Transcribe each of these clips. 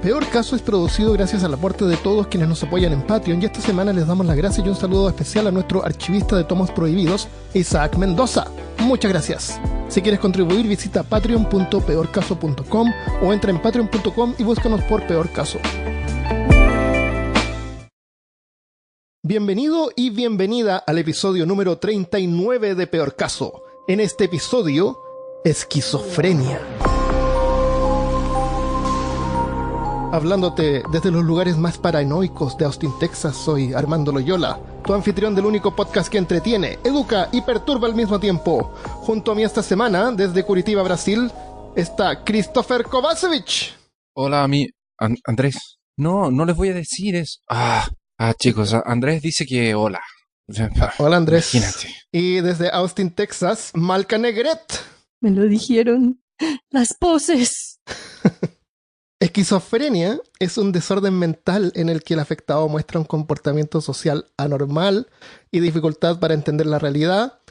Peor Caso es producido gracias al aporte de todos quienes nos apoyan en Patreon, y esta semana les damos las gracias y un saludo especial a nuestro archivista de tomos prohibidos, Isaac Mendoza. Muchas gracias. Si quieres contribuir, visita patreon.peorcaso.com o entra en patreon.com y búscanos por Peor Caso. Bienvenido y bienvenida al episodio número 39 de Peor Caso. En este episodio, esquizofrenia. Hablándote desde los lugares más paranoicos de Austin, Texas, soy Armando Loyola, tu anfitrión del único podcast que entretiene, educa y perturba al mismo tiempo. Junto a mí esta semana, desde Curitiba, Brasil, está Christopher Kovacevic. Hola, Andrés. No les voy a decir eso. Chicos, Andrés dice que hola. Hola, Andrés. Imagínate. Y desde Austin, Texas, Malca Negret. Me lo dijeron. Las poses. Esquizofrenia es un desorden mental en el que el afectado muestra un comportamiento social anormal y dificultad para entender la realidad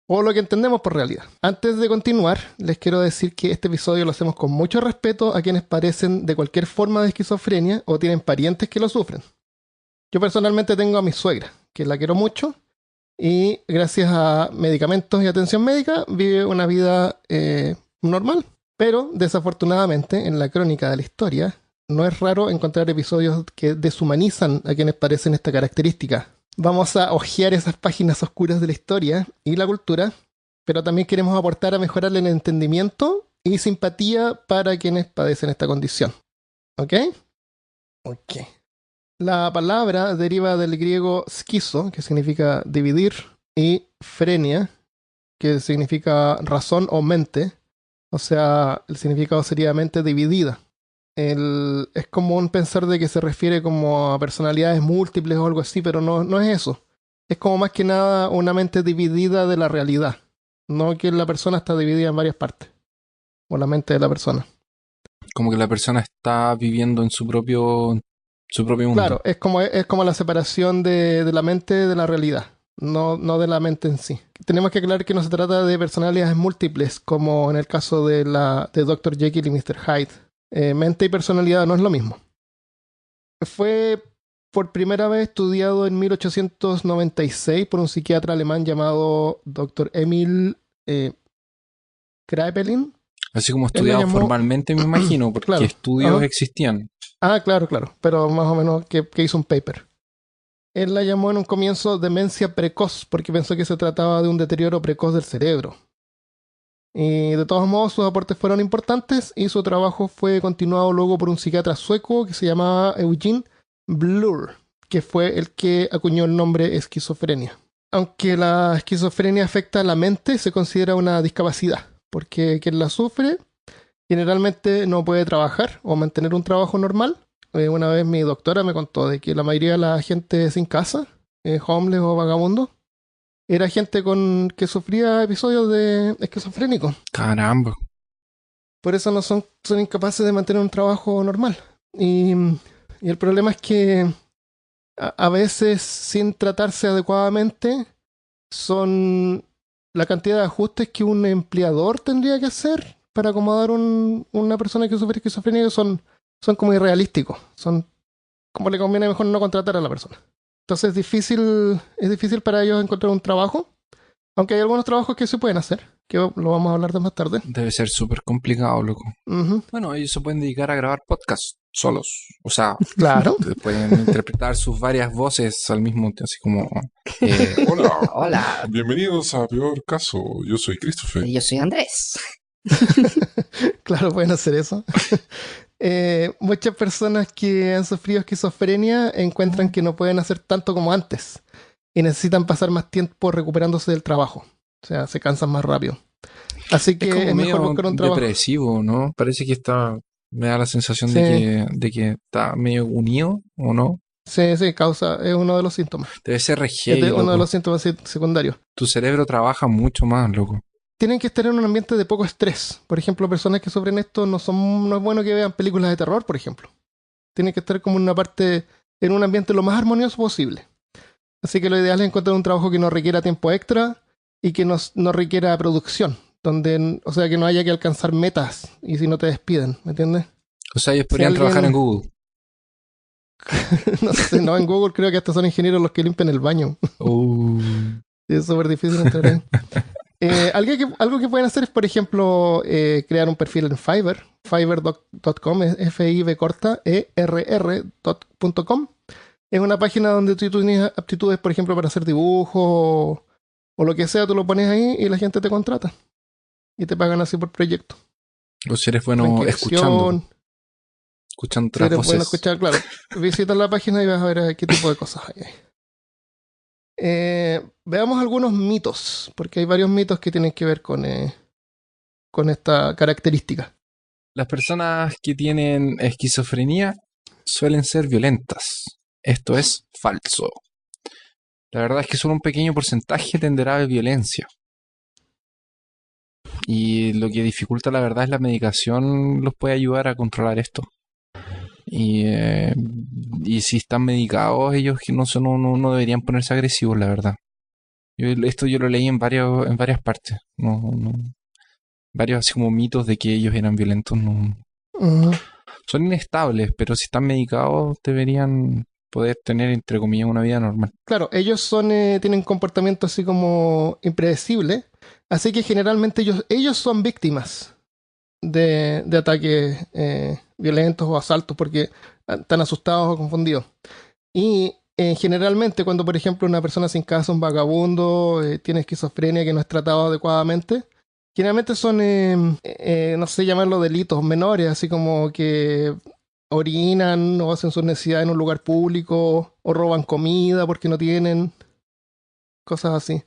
o lo que entendemos por realidad. Antes de continuar, les quiero decir que este episodio lo hacemos con mucho respeto a quienes padecen de cualquier forma de esquizofrenia o tienen parientes que lo sufren. Yo personalmente tengo a mi suegra, que la quiero mucho, y gracias a medicamentos y atención médica vive una vida normal. Pero, desafortunadamente, en la crónica de la historia, no es raro encontrar episodios que deshumanizan a quienes padecen esta característica. Vamos a hojear esas páginas oscuras de la historia y la cultura, pero también queremos aportar a mejorar el entendimiento y simpatía para quienes padecen esta condición. ¿Ok? Ok. La palabra deriva del griego schizo, que significa dividir, y frenia, que significa razón o mente. O sea, el significado sería mente dividida. Es común pensar de que se refiere como a personalidades múltiples o algo así, pero no es eso. Es como más que nada una mente dividida de la realidad. No que la persona está dividida en varias partes. O la mente de la persona. Como que la persona está viviendo en su propio mundo. Claro, es como la separación de la mente de la realidad. No de la mente en sí. Tenemos que aclarar que no se trata de personalidades múltiples, como en el caso de Dr. Jekyll y Mr. Hyde. Mente y personalidad no es lo mismo. Fue por primera vez estudiado en 1896 por un psiquiatra alemán llamado Dr. Emil Kraepelin. Así como estudiado formalmente, me imagino, porque claro, estudios existían. Claro, pero más o menos que hizo un paper. Él la llamó en un comienzo demencia precoz porque pensó que se trataba de un deterioro precoz del cerebro. Y de todos modos sus aportes fueron importantes y su trabajo fue continuado luego por un psiquiatra sueco que se llamaba Eugen Blur, que fue el que acuñó el nombre esquizofrenia. Aunque la esquizofrenia afecta a la mente, se considera una discapacidad, porque quien la sufre generalmente no puede trabajar o mantener un trabajo normal. Una vez mi doctora me contó de que la mayoría de la gente sin casa, homeless o vagabundo, era gente que sufría episodios de esquizofrénico. Caramba. Por eso son incapaces de mantener un trabajo normal. Y el problema es que a veces, sin tratarse adecuadamente, son la cantidad de ajustes que un empleador tendría que hacer para acomodar una persona que sufre esquizofrenia son como irrealísticos. Son como le conviene mejor no contratar a la persona. Entonces es difícil para ellos encontrar un trabajo. Aunque hay algunos trabajos que se pueden hacer, que lo vamos a hablar de más tarde. Debe ser súper complicado, loco. Uh-huh. Bueno, ellos se pueden dedicar a grabar podcasts solos. O sea, claro. Pueden interpretar sus varias voces al mismo tiempo, así como... Hola. Bienvenidos a Peor Caso. Yo soy Christopher. Y yo soy Andrés. Claro, pueden hacer eso. Muchas personas que han sufrido esquizofrenia encuentran que no pueden hacer tanto como antes y necesitan pasar más tiempo recuperándose del trabajo. O sea, se cansan más rápido. Así que es mejor buscar un trabajo depresivo, ¿no? Parece que me da la sensación de que está medio unido, ¿o no? Sí, es uno de los síntomas. Debe ser heavy, es uno de los síntomas secundarios. Tu cerebro trabaja mucho más, loco. Tienen que estar en un ambiente de poco estrés. Por ejemplo, personas que sufren esto no es bueno que vean películas de terror, por ejemplo. Tienen que estar como en un ambiente lo más armonioso posible. Así que lo ideal es encontrar un trabajo que no requiera tiempo extra y que no requiera producción. O sea, que no haya que alcanzar metas y si no te despiden, ¿me entiendes? O sea, ellos Si podrían trabajar en alguien, Google. no sé, no, en Google creo que hasta son ingenieros los que limpian el baño. Es súper difícil entrar ahí. Algo que pueden hacer es, por ejemplo, crear un perfil en Fiverr. Fiverr.com es FIV corta ERR.com. Es una página donde tú tienes aptitudes, por ejemplo, para hacer dibujos o lo que sea, tú lo pones ahí y la gente te contrata. Y te pagan así por proyecto. O si eres bueno escuchando Tranquilización. Si otras eres bueno voces. escuchar, claro. Visita la página y vas a ver qué tipo de cosas hay ahí. Veamos algunos mitos, porque hay varios mitos que tienen que ver con esta característica. Las personas que tienen esquizofrenia suelen ser violentas. Esto es falso. La verdad es que solo un pequeño porcentaje tenderá a violencia. Y lo que dificulta la verdad es la medicación los puede ayudar a controlar esto. Y si están medicados, ellos que no deberían ponerse agresivos, la verdad. Esto yo lo leí en varias partes. Varios así como mitos de que ellos eran violentos. Ujú. Son inestables, pero si están medicados deberían poder tener, entre comillas, una vida normal. Claro, ellos tienen comportamiento así como impredecible, así que generalmente ellos son víctimas de ataques violentos o asaltos porque están asustados o confundidos. Y generalmente cuando, por ejemplo, una persona sin casa, un vagabundo, tiene esquizofrenia que no es tratado adecuadamente, generalmente son, no sé llamarlo delitos menores, así como que orinan o hacen sus necesidades en un lugar público o roban comida porque no tienen, cosas así.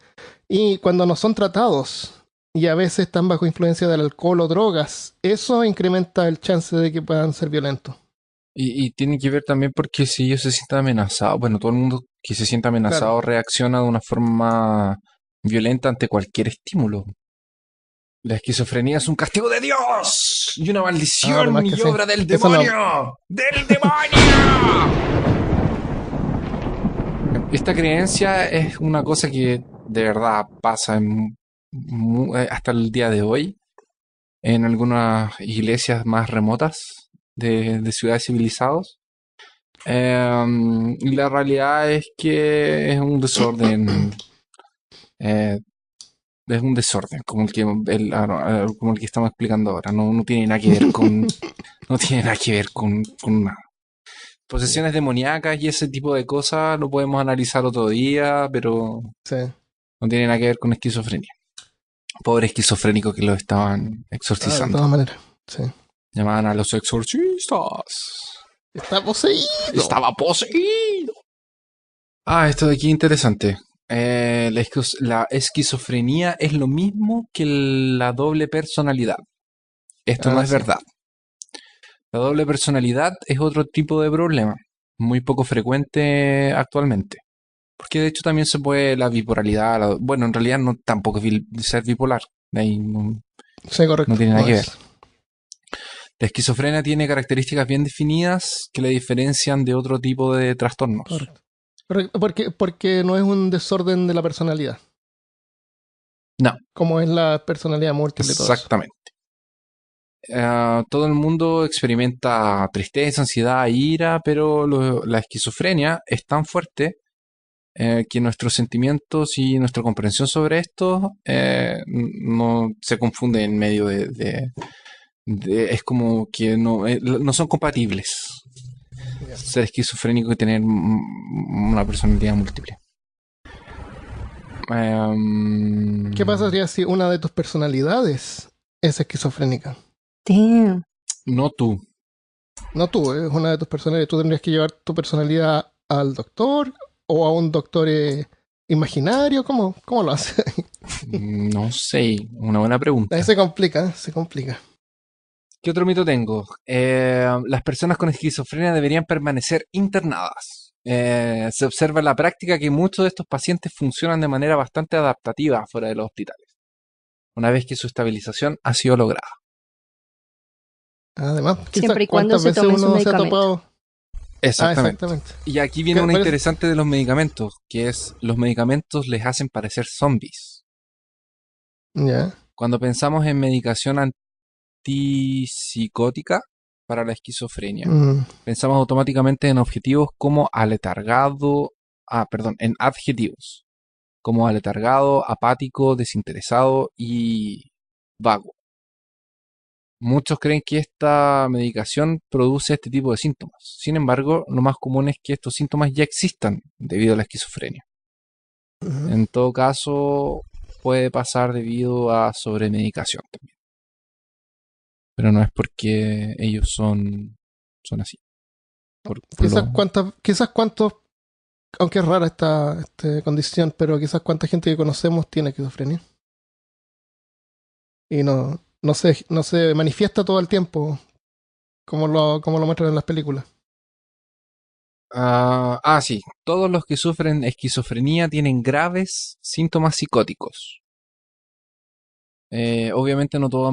Y cuando no son tratados y a veces están bajo influencia del alcohol o drogas, eso incrementa el chance de que puedan ser violentos. Y tiene que ver también porque si ellos se sienten amenazados, bueno, todo el mundo que se sienta Claro. amenazado reacciona de una forma violenta ante cualquier estímulo. La esquizofrenia es un castigo de Dios y una maldición Además que y sí. obra del Eso no. demonio. ¡Del demonio! Esta creencia es una cosa que de verdad pasa hasta el día de hoy en algunas iglesias más remotas de ciudades civilizadas. Y la realidad es que es un desorden. eh, es un desorden como el que estamos explicando ahora. No tiene nada que ver con. No tiene nada que ver con nada. Posesiones demoníacas y ese tipo de cosas lo podemos analizar otro día, pero Sí. no tiene nada que ver con esquizofrenia. Pobre esquizofrénico que lo estaban De exorcizando. todas maneras. Sí. Llamaban a los exorcistas. Está poseído. Estaba poseído. Esto de aquí interesante. La esquizofrenia es lo mismo que la doble personalidad. Esto no es Sí. verdad. La doble personalidad es otro tipo de problema, muy poco frecuente actualmente. Porque de hecho también se puede la bipolaridad, bueno, en realidad no tampoco es ser bipolar, ahí Sí, correcto. no tiene nada No que ver. es. La esquizofrenia tiene características bien definidas que la diferencian de otro tipo de trastornos. Correcto. Correcto. Porque no es un desorden de la personalidad. No, Como es la personalidad múltiple y todo eso. exactamente. Todo el mundo experimenta tristeza, ansiedad, ira, pero la esquizofrenia es tan fuerte que nuestros sentimientos y nuestra comprensión sobre esto no se confunde en medio es como que no son compatibles Ya. ser esquizofrénico y tener una personalidad múltiple. ¿Qué pasaría si una de tus personalidades es esquizofrénica? Damn. No tú. No tú, es una de tus personalidades. Tú tendrías que llevar tu personalidad al doctor o a un doctor imaginario. ¿Cómo lo haces? No sé, una buena pregunta. Ahí se complica, se complica. ¿Qué otro mito tengo? Las personas con esquizofrenia deberían permanecer internadas. Se observa en la práctica que muchos de estos pacientes funcionan de manera bastante adaptativa fuera de los hospitales, una vez que su estabilización ha sido lograda. Además, Siempre y cuando ¿cuántas se veces tomen su uno se ha medicamento. topado? Exactamente. Exactamente. Y aquí viene una ¿Cuál es? interesante de los medicamentos, que es los medicamentos les hacen parecer zombies. Ya. Cuando pensamos en medicación antipsicótica, para la esquizofrenia. Mm, Pensamos automáticamente en objetivos como en adjetivos, como aletargado, apático, desinteresado y vago. Muchos creen que esta medicación produce este tipo de síntomas. Sin embargo, lo más común es que estos síntomas ya existan debido a la esquizofrenia. ujú. En todo caso, puede pasar debido a sobremedicación también. Pero no es porque ellos son así. Quizás cuántos, aunque es rara esta condición, pero quizás cuánta gente que conocemos tiene esquizofrenia. Y no se manifiesta todo el tiempo como lo muestran en las películas. Sí. Todos los que sufren esquizofrenia tienen graves síntomas psicóticos. Obviamente no todo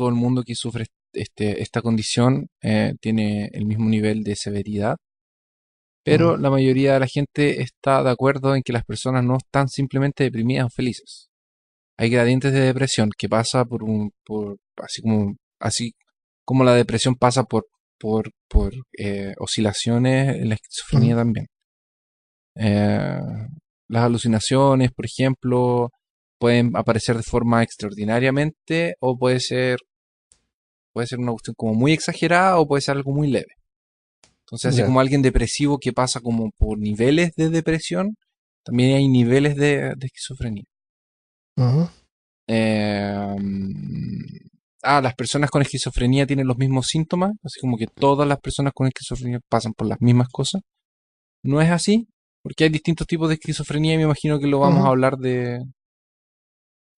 el mundo que sufre esta condición tiene el mismo nivel de severidad, pero Mm, la mayoría de la gente está de acuerdo en que las personas no están simplemente deprimidas o felices. Hay gradientes de depresión que pasa así como la depresión pasa por oscilaciones en la mm. esquizofrenia también. Eh, las alucinaciones, por ejemplo, pueden aparecer de forma extraordinariamente o puede ser una cuestión como muy exagerada o puede ser algo muy leve. Entonces, así Ya. como alguien depresivo que pasa como por niveles de depresión, también hay niveles de esquizofrenia. Ujú. Eh, las personas con esquizofrenia tienen los mismos síntomas, así como que todas las personas con esquizofrenia pasan por las mismas cosas. No es así, porque hay distintos tipos de esquizofrenia y me imagino que lo vamos a Ujú. hablar de...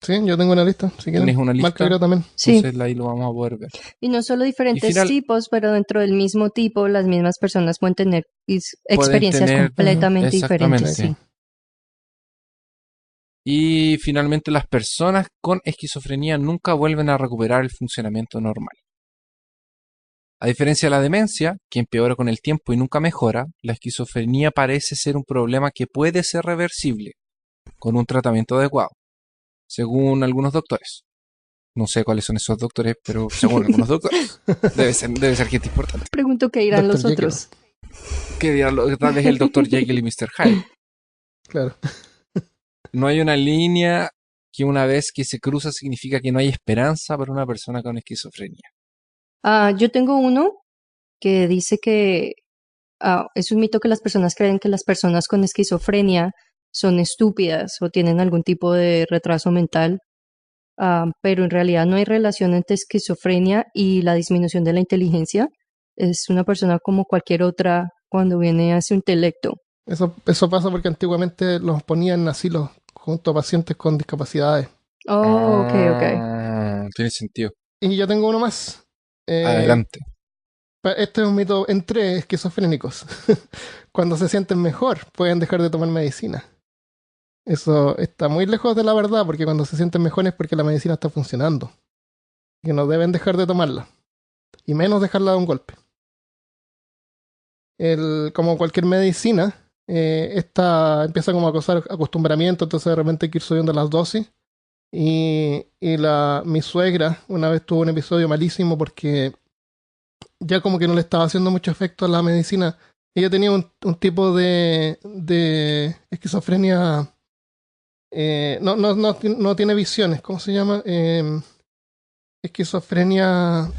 Sí, yo tengo una lista, si quieren. ¿Tienes una Marca lista? creo también. Sí, Entonces ahí lo vamos a poder ver. y no solo Y diferentes final, tipos, pero dentro del mismo tipo, las mismas personas pueden tener pueden experiencias tener Ujú. completamente diferentes, Sí. exactamente. sí. Y finalmente las personas con esquizofrenia nunca vuelven a recuperar el funcionamiento normal. A diferencia de la demencia, que empeora con el tiempo y nunca mejora, la esquizofrenia parece ser un problema que puede ser reversible con un tratamiento adecuado, según algunos doctores. No sé cuáles son esos doctores, pero según algunos doctores. Debe ser gente importante. Pregunto qué dirán Doctor los Jekyll, otros. Que dirá tal vez el Dr. Jekyll y Mr. Hyde. claro. No hay una línea que una vez que se cruza significa que no hay esperanza para una persona con esquizofrenia. Yo tengo uno que dice que es un mito que las personas creen que las personas con esquizofrenia son estúpidas o tienen algún tipo de retraso mental, pero en realidad no hay relación entre esquizofrenia y la disminución de la inteligencia. Es una persona como cualquier otra cuando viene a su intelecto. Eso pasa porque antiguamente los ponían en asilos junto a pacientes con discapacidades. Oh, ok, ok. Tiene sentido. Y yo tengo uno más. Eh, Adelante. este es un mito entre esquizofrénicos. Cuando se sienten mejor, pueden dejar de tomar medicina. Eso está muy lejos de la verdad, porque cuando se sienten mejor es porque la medicina está funcionando. Que no deben dejar de tomarla. Y menos dejarla de un golpe. Como cualquier medicina, esta empieza como a causar acostumbramiento, entonces de repente hay que ir subiendo las dosis. Mi suegra una vez tuvo un episodio malísimo porque ya como que no le estaba haciendo mucho efecto a la medicina. Ella tenía un tipo de esquizofrenia. No tiene visiones, ¿cómo se llama? Esquizofrenia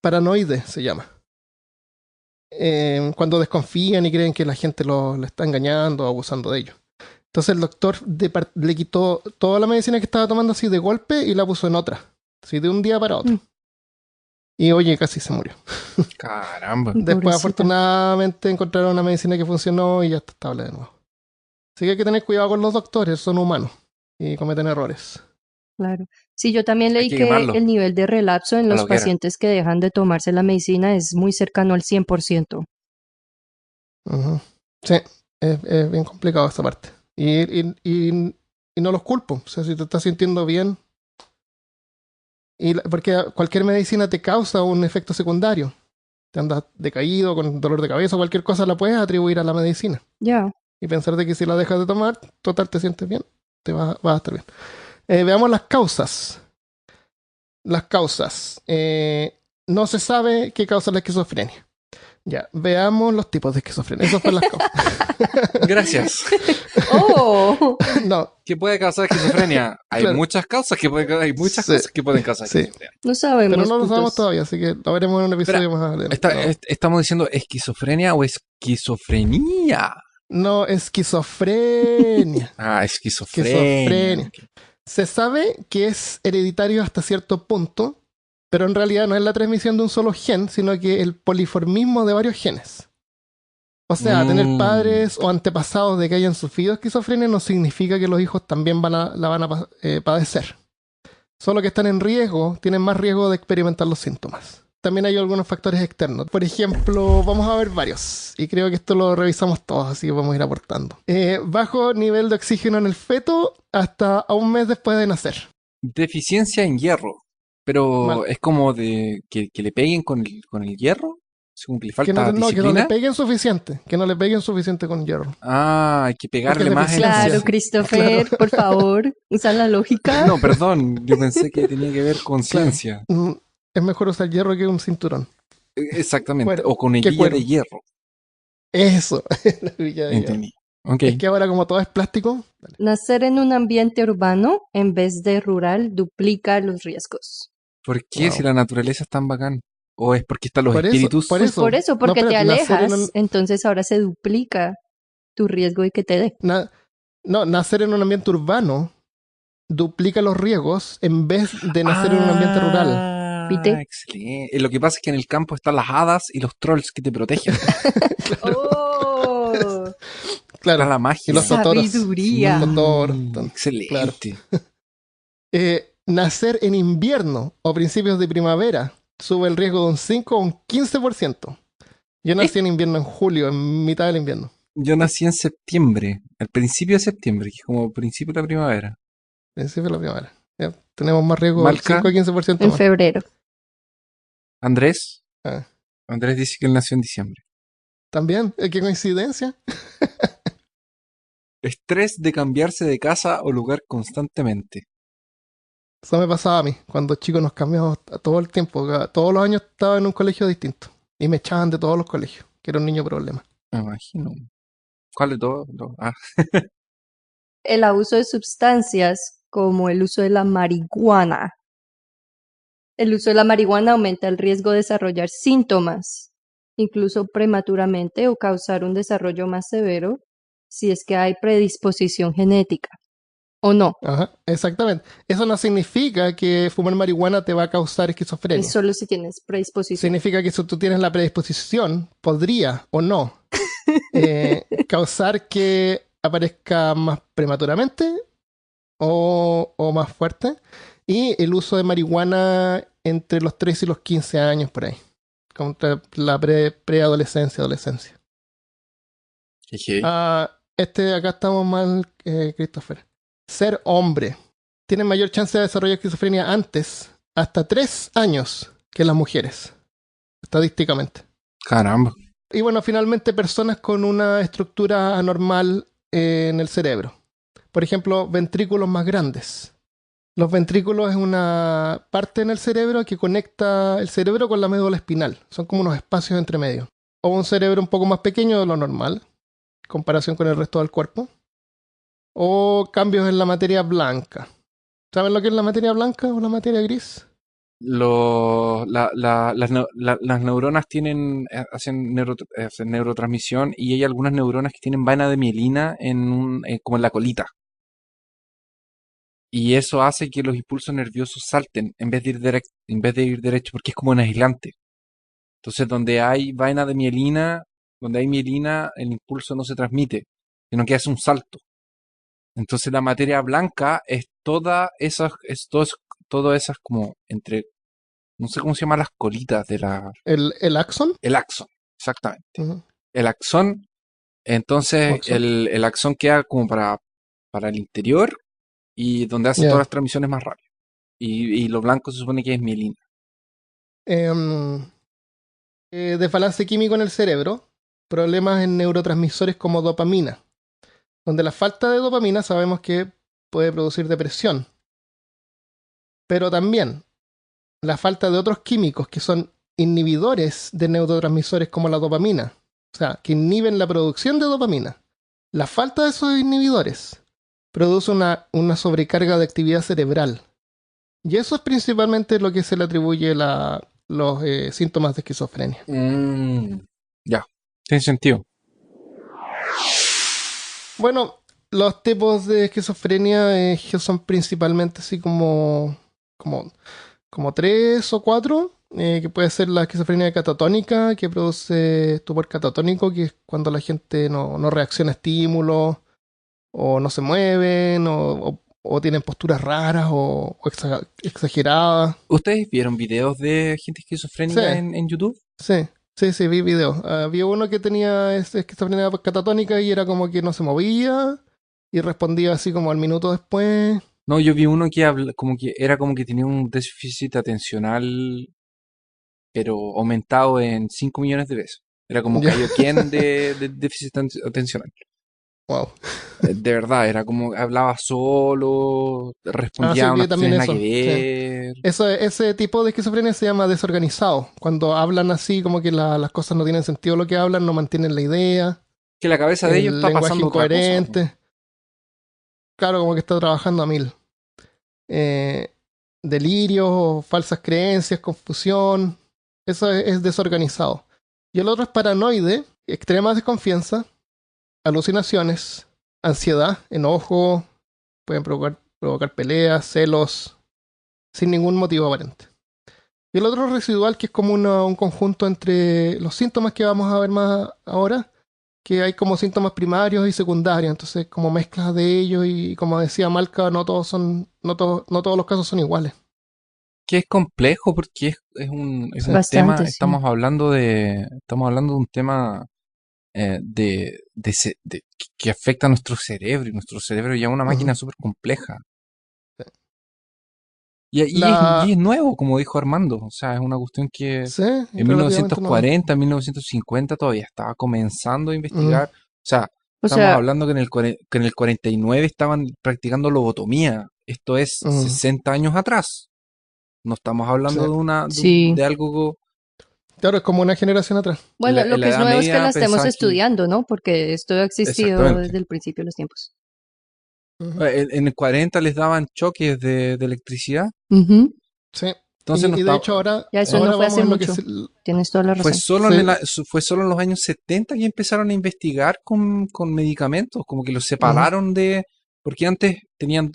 paranoide se llama. Cuando desconfían y creen que la gente lo está engañando o abusando de ellos. Entonces el doctor le quitó toda la medicina que estaba tomando así de golpe y la puso en otra. Así de un día para otro. Mm. Y oye, casi se murió. Caramba. Después Pobrecita. afortunadamente encontraron una medicina que funcionó y ya está estable de nuevo. Así que hay que tener cuidado con los doctores, son humanos y cometen errores. Claro. Sí, yo también Hay leí que que quemarlo. el nivel de relapso en A los lo que era. pacientes que dejan de tomarse la medicina es muy cercano al 100%. Ujú. Sí, es bien complicado esa parte. Y no los culpo. O sea, si te estás sintiendo bien. Porque cualquier medicina te causa un efecto secundario. Te andas decaído, con dolor de cabeza, cualquier cosa la puedes atribuir a la medicina. Ya. Y pensar de que si la dejas de tomar, total te sientes bien, vas a estar bien. Veamos las causas. las causas. No se sabe qué causa la esquizofrenia. Ya, veamos los tipos de esquizofrenia. Esas fueron las causas. Gracias. ¡Oh! No, ¿Qué puede causar esquizofrenia? Hay Claro. muchas causas que pueden, hay muchas Sí. cosas que pueden causar Sí. esquizofrenia. No sabemos. pero no lo putos. sabemos todavía, así que lo veremos en un episodio más adelante. ¿Estamos diciendo esquizofrenia o esquizofrenia? No, esquizofrenia. Ah, esquizofrenia. Esquizofrenia. Ok. Se sabe que es hereditario hasta cierto punto, pero en realidad no es la transmisión de un solo gen, sino que el poliformismo de varios genes. O sea, tener padres o antepasados de que hayan sufrido esquizofrenia no significa que los hijos también la van a padecer. Solo que están en riesgo, tienen más riesgo de experimentar los síntomas. También hay algunos factores externos. Por ejemplo, vamos a ver varios. Y creo que esto lo revisamos todos, así que vamos a ir aportando. Bajo nivel de oxígeno en el feto hasta a un mes después de nacer. Deficiencia en hierro. Pero Mal. es como de que le peguen con el hierro. Según que le Que falta no, que no disciplina. le peguen suficiente. Que no le peguen suficiente con hierro. Ah, hay que pegarle Porque más deficiencia. Claro, Christopher, por favor, usa la lógica. No, perdón. Yo pensé que tenía que ver con ciencia. Es mejor usar hierro que un cinturón. Exactamente. Cuero. O con ¿Qué hebilla cuero? de hierro. Eso. La hebilla de hierro. Entendí. Ok. Es que ahora como todo es plástico, Nacer en un ambiente urbano en vez de rural duplica los riesgos. ¿Por qué Wow. si la naturaleza es tan bacán? ¿O es porque están los Por eso, espíritus? por Pues eso. por eso, No, porque te espérate, nacer alejas, en un- entonces ahora se duplica tu riesgo de que te dé. nacer en un ambiente urbano duplica los riesgos en vez de nacer en un ambiente rural. ¿Viste? Excelente. Lo que pasa es que en el campo están las hadas y los trolls que te protegen. ¡Oh! Está Claro. la magia. Y los totoros. Sabiduría. Los totoros. Excelente. Nacer en invierno o principios de primavera sube el riesgo de un 5 o un 15%. Yo nací en invierno en julio, en mitad del invierno. Yo nací en septiembre, al principio de septiembre, que es como principio de la primavera. Principio de la primavera. Ya, tenemos más riesgo del Malca. 5 a 15% En más. febrero. Andrés. Ah. Andrés dice que él nació en diciembre. También, qué coincidencia. Estrés de cambiarse de casa o lugar constantemente. Eso me pasaba a mí. Cuando chicos nos cambiamos todo el tiempo. Todos los años estaba en un colegio distinto. Y me echaban de todos los colegios. Que era un niño problema. Me imagino. ¿Cuál de todos? Ah, El abuso de sustancias como el uso de la marihuana. El uso de la marihuana aumenta el riesgo de desarrollar síntomas, incluso prematuramente, o causar un desarrollo más severo si es que hay predisposición genética. ¿O no? Ajá, exactamente. Eso no significa que fumar marihuana te va a causar esquizofrenia. Es solo si tienes predisposición. Significa que si tú tienes la predisposición, podría o no causar que aparezca más prematuramente o más fuerte. Y el uso de marihuana entre los 13 y los 15 años por ahí. Contra la preadolescencia, adolescencia. jeje. Acá estamos mal, Christopher. Ser hombre. Tiene mayor chance de desarrollar esquizofrenia antes, hasta 3 años, que las mujeres. Estadísticamente. Caramba. Y bueno, finalmente personas con una estructura anormal en el cerebro. Por ejemplo, ventrículos más grandes. Los ventrículos es una parte en el cerebro que conecta el cerebro con la médula espinal. Son como unos espacios entre medio. O un cerebro un poco más pequeño de lo normal, en comparación con el resto del cuerpo. O cambios en la materia blanca. ¿Saben lo que es la materia blanca o la materia gris? Las neuronas hacen neurotransmisión y hay algunas neuronas que tienen vaina de mielina como en la colita. Y eso hace que los impulsos nerviosos salten en vez de ir derecho, porque es como un aislante. Entonces, donde hay vaina de mielina, el impulso no se transmite, sino que hace un salto. Entonces, la materia blanca es todo esas como entre, no sé cómo se llaman las colitas de El axón. el axón, exactamente. Uh-huh. El axón, entonces Axón. el axón queda como para el interior y donde hace Yeah. todas las transmisiones más rápido. Y lo blanco se supone que es mielina. Desbalance químico en el cerebro. Problemas en neurotransmisores como dopamina. Donde la falta de dopamina sabemos que puede producir depresión. Pero también la falta de otros químicos que son inhibidores de neurotransmisores como la dopamina, o sea, que inhiben la producción de dopamina. La falta de esos inhibidores produce una sobrecarga de actividad cerebral. Y eso es principalmente lo que se le atribuye los síntomas de esquizofrenia. Ya, tiene sentido. Bueno, los tipos de esquizofrenia que son principalmente así como 3 o 4, que puede ser la esquizofrenia catatónica, que produce estupor catatónico, que es cuando la gente no reacciona a estímulos, o no se mueven, o tienen posturas raras o exageradas. ¿Ustedes vieron videos de gente esquizofrénica Sí. en YouTube? Sí, vi videos. Había uno que tenía esquizofrenia catatónica y era como que no se movía y respondía así como al minuto después. No, yo vi uno que como que era como que tenía un déficit atencional, pero aumentado en 5 millones de veces. Era como Ya. Kaioken de déficit atencional. Wow. De verdad, era como hablaba solo, respondía a vi unas también cuestiones nada eso. que ver. Ese tipo de esquizofrenia se llama desorganizado. Cuando hablan así, como que las cosas no tienen sentido lo que hablan, no mantienen la idea. Que la cabeza de ellos El está lenguaje pasando otra cosa. incoherente. Claro, como que está trabajando a mil. Delirios, falsas creencias, confusión. Eso es desorganizado. Y el otro es paranoide, extrema desconfianza, alucinaciones, ansiedad, enojo, pueden provocar peleas, celos, sin ningún motivo aparente. Y el otro residual, que es como un conjunto entre los síntomas que vamos a ver más ahora, que hay como síntomas primarios y secundarios, entonces como mezclas de ellos, y como decía Malca, no todos los casos son iguales. Que es complejo porque es un Bastante, tema, sí. estamos hablando de un tema que afecta a nuestro cerebro, y nuestro cerebro ya es una máquina súper compleja. Y es nuevo, como dijo Armando, o sea, es una cuestión que Sí, en relativamente nuevo. 1940, 1950 todavía estaba comenzando a investigar. O sea, O estamos sea, hablando que en el 49 estaban practicando lobotomía. Esto es 60 años atrás. No estamos hablando Sí. de algo. Claro, es como una generación atrás. Bueno, lo en la que es Edad nuevo es que Media la estemos pensaban que. estudiando, ¿no? Porque esto ha existido Exactamente. desde el principio de los tiempos. En el 40 les daban choques de electricidad. Sí. Entonces no Y de estaba. hecho ahora, Ya eso no fue vamos hace en lo que mucho. es Tienes toda la Fue razón. fue solo en los años 70 que empezaron a investigar con medicamentos, como que los separaron de. Porque antes tenían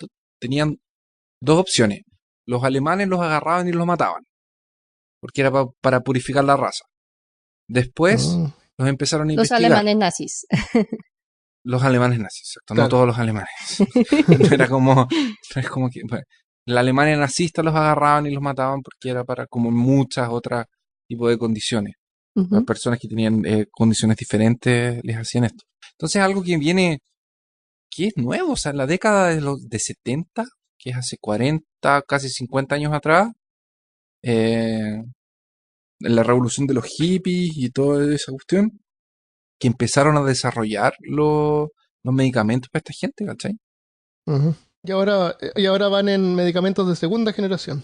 dos opciones. Los alemanes los agarraban y los mataban, porque era para purificar la raza. Después los empezaron a Los investigar. alemanes nazis. Los alemanes nazis, exacto. Claro. No todos los alemanes. No era como que. Bueno, la Alemania nazista los agarraban y los mataban porque era para como muchas otras tipos de condiciones. Las personas que tenían condiciones diferentes les hacían esto. Entonces algo que viene, que es nuevo, o sea, en la década de 70, que es hace 40, casi 50 años atrás, en la revolución de los hippies y toda esa cuestión, que empezaron a desarrollar los medicamentos para esta gente, ¿cachai? Y ahora van en medicamentos de segunda generación.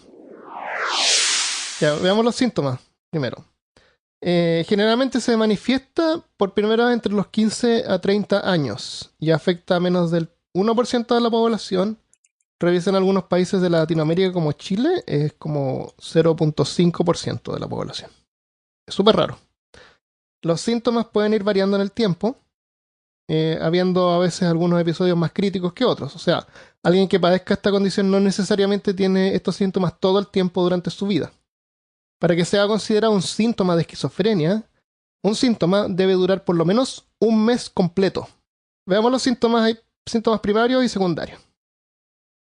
Ya, veamos los síntomas primero. Generalmente se manifiesta por primera vez entre los 15 a 30 años y afecta a menos del 1% de la población. Revisen algunos países de Latinoamérica como Chile, es como 0.5% de la población. Es súper raro. Los síntomas pueden ir variando en el tiempo, habiendo a veces algunos episodios más críticos que otros. O sea, alguien que padezca esta condición no necesariamente tiene estos síntomas todo el tiempo durante su vida. Para que sea considerado un síntoma de esquizofrenia, un síntoma debe durar por lo menos un mes completo. Veamos los síntomas. Hay síntomas primarios y secundarios.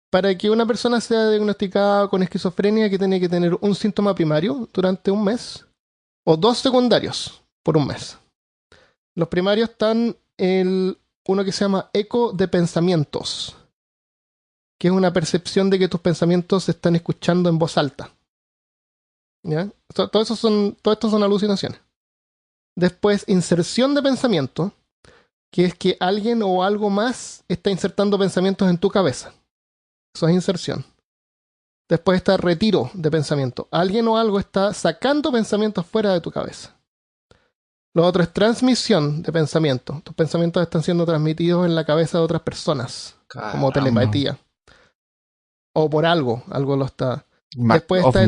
Para que una persona sea diagnosticada con esquizofrenia, que tiene que tener un síntoma primario durante un mes o 2 secundarios por un mes. Los primarios están uno que se llama eco de pensamientos, que es una percepción de que tus pensamientos se están escuchando en voz alta. ¿Ya? Todo esto son alucinaciones. Después, inserción de pensamiento, que es que alguien o algo más está insertando pensamientos en tu cabeza. Eso es inserción. Después está retiro de pensamiento. Alguien o algo está sacando pensamientos fuera de tu cabeza. Lo otro es transmisión de pensamiento. Tus pensamientos están siendo transmitidos en la cabeza de otras personas, como telepatía. O por algo lo está. Después está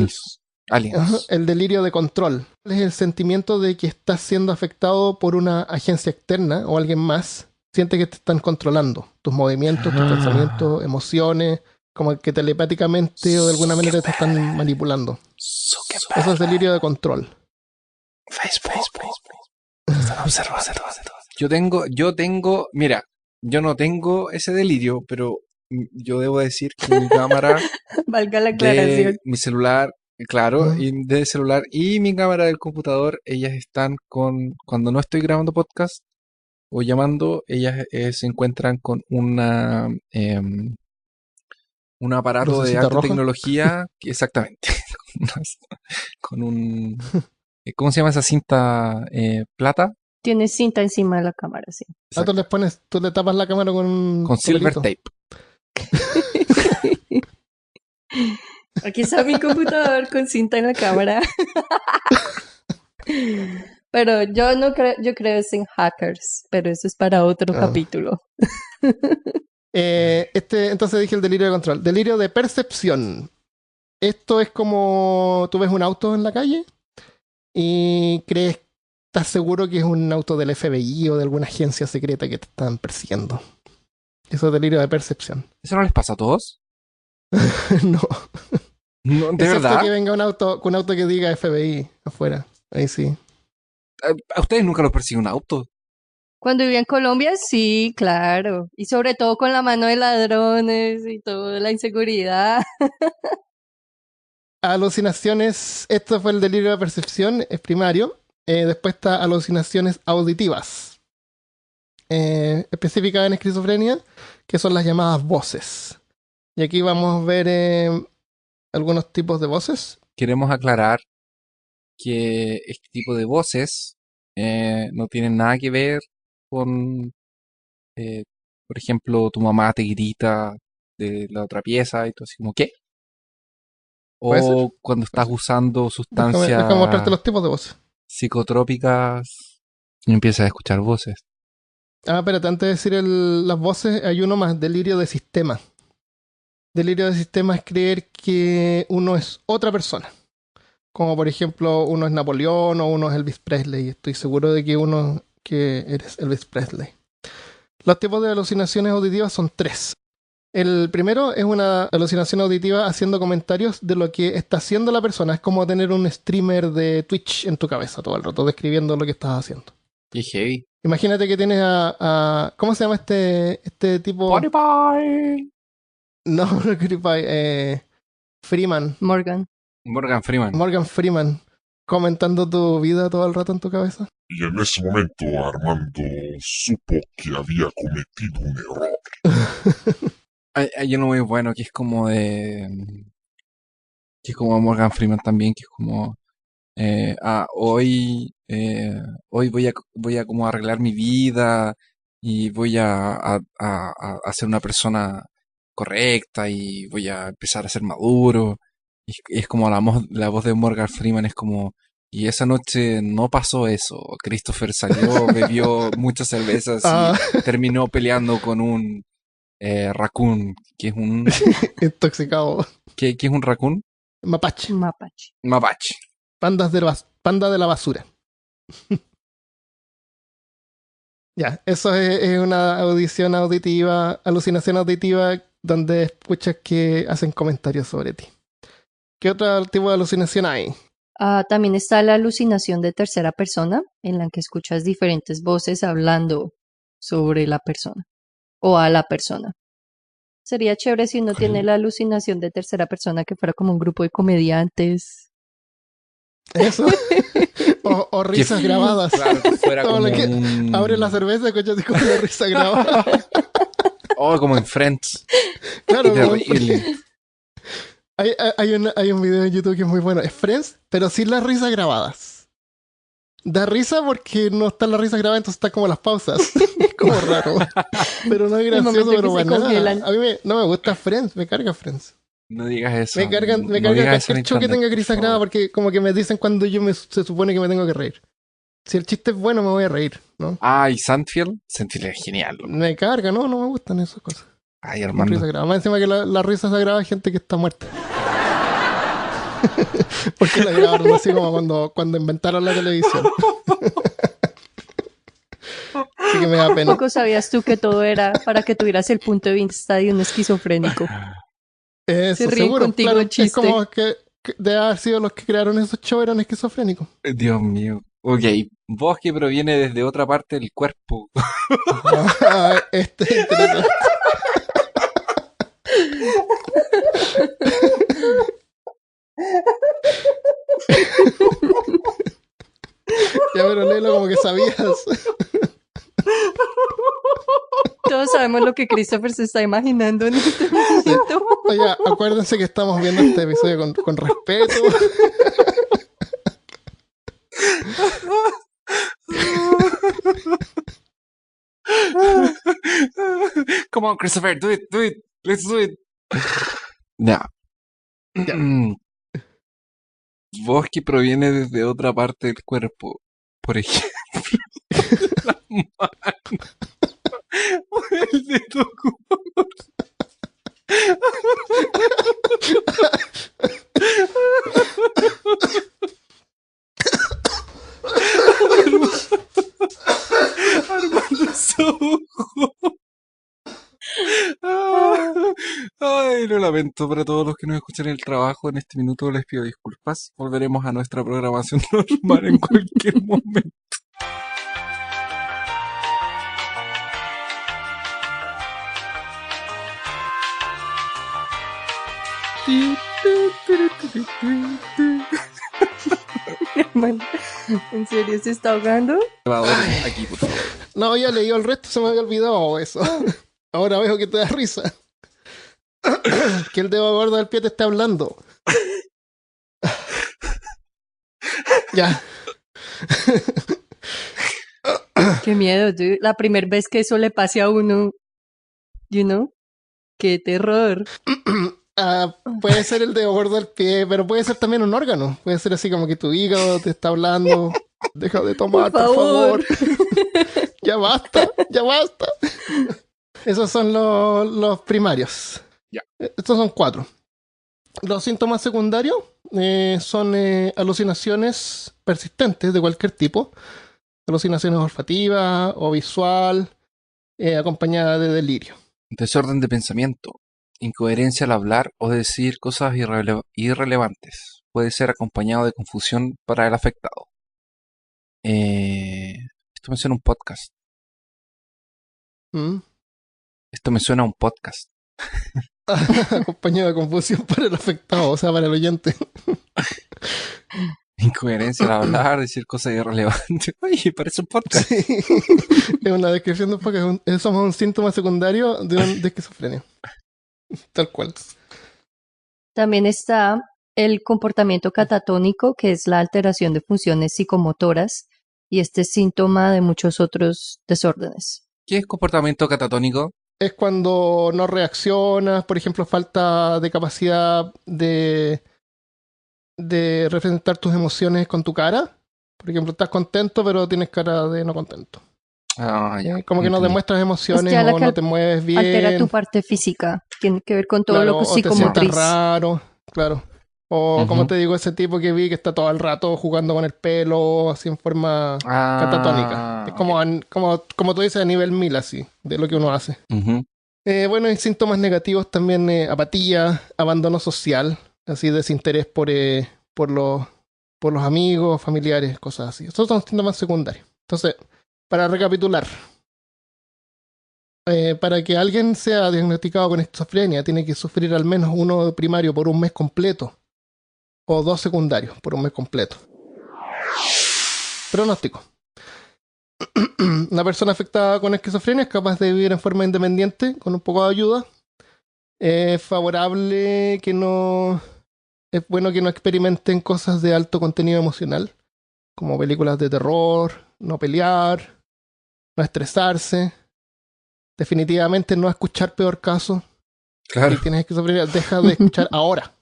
el delirio de control. Es el sentimiento de que estás siendo afectado por una agencia externa o alguien más. Siente que te están controlando tus movimientos, tus pensamientos, emociones, como que telepáticamente o de alguna manera te están manipulando. Eso es delirio de control. Facebook. Yo tengo, mira, yo no tengo ese delirio, pero yo debo decir que mi cámara valga la aclaración, de mi celular, claro, y de celular y mi cámara del computador, ellas están cuando no estoy grabando podcast o llamando, ellas se encuentran con un aparato de alta tecnología, exactamente, con un, ¿cómo se llama esa cinta plata? Tienes cinta encima de la cámara, sí. Tú le tapas la cámara con silver tape. Aquí está mi computador con cinta en la cámara. Pero yo no creo, yo creo en hackers, pero eso es para otro capítulo. Entonces dije el delirio de control. Delirio de percepción. Esto es como tú ves un auto en la calle y estás seguro que es un auto del FBI o de alguna agencia secreta que te están persiguiendo. Eso es delirio de percepción. ¿Eso no les pasa a todos? No. No, ¿de verdad? Que venga un auto que diga FBI afuera. Ahí sí. ¿A ustedes nunca los persigue un auto? Cuando vivía en Colombia, sí, claro. Y sobre todo con la mano de ladrones y toda la inseguridad. Alucinaciones. Esto fue el delirio de percepción, es primario. Después está alucinaciones auditivas. Específicas en esquizofrenia, que son las llamadas voces. Y aquí vamos a ver algunos tipos de voces. Queremos aclarar que este tipo de voces no tienen nada que ver con, por ejemplo, tu mamá te grita de la otra pieza y tú así como, ¿qué? O cuando estás usando sustancias déjame mostrarte los tipos de voces psicotrópicas y empiezas a escuchar voces. Espérate, antes de decir las voces, hay uno más, delirio de sistema. Delirio de sistema es creer que uno es otra persona. Como por ejemplo, uno es Napoleón o uno es Elvis Presley. Estoy seguro de que eres Elvis Presley. Los tipos de alucinaciones auditivas son 3. El primero es una alucinación auditiva haciendo comentarios de lo que está haciendo la persona. Es como tener un streamer de Twitch en tu cabeza todo el rato, describiendo lo que estás haciendo. Y heavy. Imagínate que tienes ¿cómo se llama este tipo? PewDiePie. No, PewDiePie. Freeman. Morgan Freeman. Comentando tu vida todo el rato en tu cabeza. Y en ese momento Armando supo que había cometido un error. Hay uno muy bueno que es como Morgan Freeman también, que es como hoy voy a como arreglar mi vida y voy a ser una persona correcta y voy a empezar a ser maduro. Y es como la voz de Morgan Freeman es como, y esa noche no pasó eso. Christopher salió, bebió muchas cervezas y terminó peleando con un raccoon, que es un... intoxicado. ¿Qué es un raccoon? Mapache. Panda de la basura. Ya, eso es una alucinación auditiva donde escuchas que hacen comentarios sobre ti. ¿Qué otro tipo de alucinación hay? También está la alucinación de tercera persona, en la que escuchas diferentes voces hablando sobre la persona o a la persona. Sería chévere si uno tiene la alucinación de tercera persona que fuera como un grupo de comediantes. Eso. o risas grabadas. Claro, que fuera como abre la cerveza y escuchas como una risa grabada. Como en Friends. Claro, terrible. Hay un video en YouTube que es muy bueno. Es Friends, pero sin las risas grabadas. Da risa porque no están las risas grabadas, entonces están como las pausas. Es como raro. Pero no es gracioso, pero bueno. A mí no me gusta Friends, me carga Friends. No digas eso. Me cargan no digas eso en cualquier show que internet, tenga por Cris favor. Agrada porque como que me dicen cuando se supone que me tengo que reír. Si el chiste es bueno, me voy a reír, ¿no? Ah, y Sandfield. Sandfield es genial, loco. Me carga, no me gustan esas cosas. Ay, Con Armando. risa grabada. Más encima que la risa se graba gente que está muerta. Porque la grabaron así como cuando inventaron la televisión. Así que me da pena. Poco sabías tú que todo era para que tuvieras el punto de vista de un esquizofrénico. Eso, Se ríen seguro. contigo Claro, el es chiste. como que de haber sido los que crearon esos shows eran esquizofrénicos. Dios mío. Ok, voz que proviene desde otra parte del cuerpo. Este es interesante. Ya, pero léelo como que sabías. Todos sabemos lo que Christopher se está imaginando en este momento. Oye, acuérdense que estamos viendo este episodio con respeto. Come on, Christopher, do it. Let's do it. Ya. Voz que proviene desde otra parte del cuerpo. Por ejemplo, la mano. O el dedo gordo. Armando Sojo. Ay, lo lamento para todos los que nos escuchan en el trabajo. En este minuto les pido disculpas. Volveremos a nuestra programación normal en cualquier momento. Bueno, ¿en serio se está ahogando? Aquí, por favor. No, ya leí el resto, se me había olvidado eso. Ahora veo que te da risa. Que el dedo gordo del pie te está hablando. Ya. Qué miedo, dude. La primera vez que eso le pase a uno, you know, qué terror. Puede ser el dedo gordo del pie, pero puede ser también un órgano. Puede ser así como que tu hígado te está hablando. Deja de tomar, por favor. Ya basta, ya basta. Esos son los primarios. Ya. Estos son 4. Los síntomas secundarios son alucinaciones persistentes de cualquier tipo. Alucinaciones olfativas o visual, acompañada de delirio. Desorden de pensamiento. Incoherencia al hablar o decir cosas irrelevantes. Puede ser acompañado de confusión para el afectado. Esto me suena a un podcast. ¿Mm? Esto me suena a un podcast. Acompañado de confusión para el afectado, o sea, para el oyente. Incoherencia al hablar, decir cosas irrelevantes. Oye, parece un podcast. Sí. Es una descripción de un podcast. Somos un síntoma secundario de esquizofrenia. Tal cual. También está el comportamiento catatónico, que es la alteración de funciones psicomotoras, y este es síntoma de muchos otros desórdenes. ¿Qué es comportamiento catatónico? Es cuando no reaccionas, por ejemplo, falta de capacidad de representar tus emociones con tu cara. Por ejemplo, estás contento, pero tienes cara de no contento. Ah, ya. Como que no Entendí. demuestras emociones Es ya la o que no te mueves bien. Altera tu parte física, tiene que ver con todo Claro, lo que es o te sientas psicomotriz. raro, claro. O como Ujú. te digo, ese tipo que vi que está todo el rato jugando con el pelo, así en forma catatónica. Es como tú dices, a nivel 1000, así, de lo que uno hace. Ujú. Bueno, hay síntomas negativos también, apatía, abandono social, así desinterés por los amigos, familiares, cosas así. Esos son síntomas secundarios. Entonces, para recapitular, para que alguien sea diagnosticado con esquizofrenia, tiene que sufrir al menos uno primario por un mes completo o 2 secundarios por un mes completo. Pronóstico. Una persona afectada con esquizofrenia es capaz de vivir en forma independiente con un poco de ayuda. Es favorable que no... Es bueno que no experimenten cosas de alto contenido emocional, como películas de terror, no pelear, no estresarse, definitivamente no escuchar peor caso. Claro. Si tienes esquizofrenia, deja de escuchar ahora.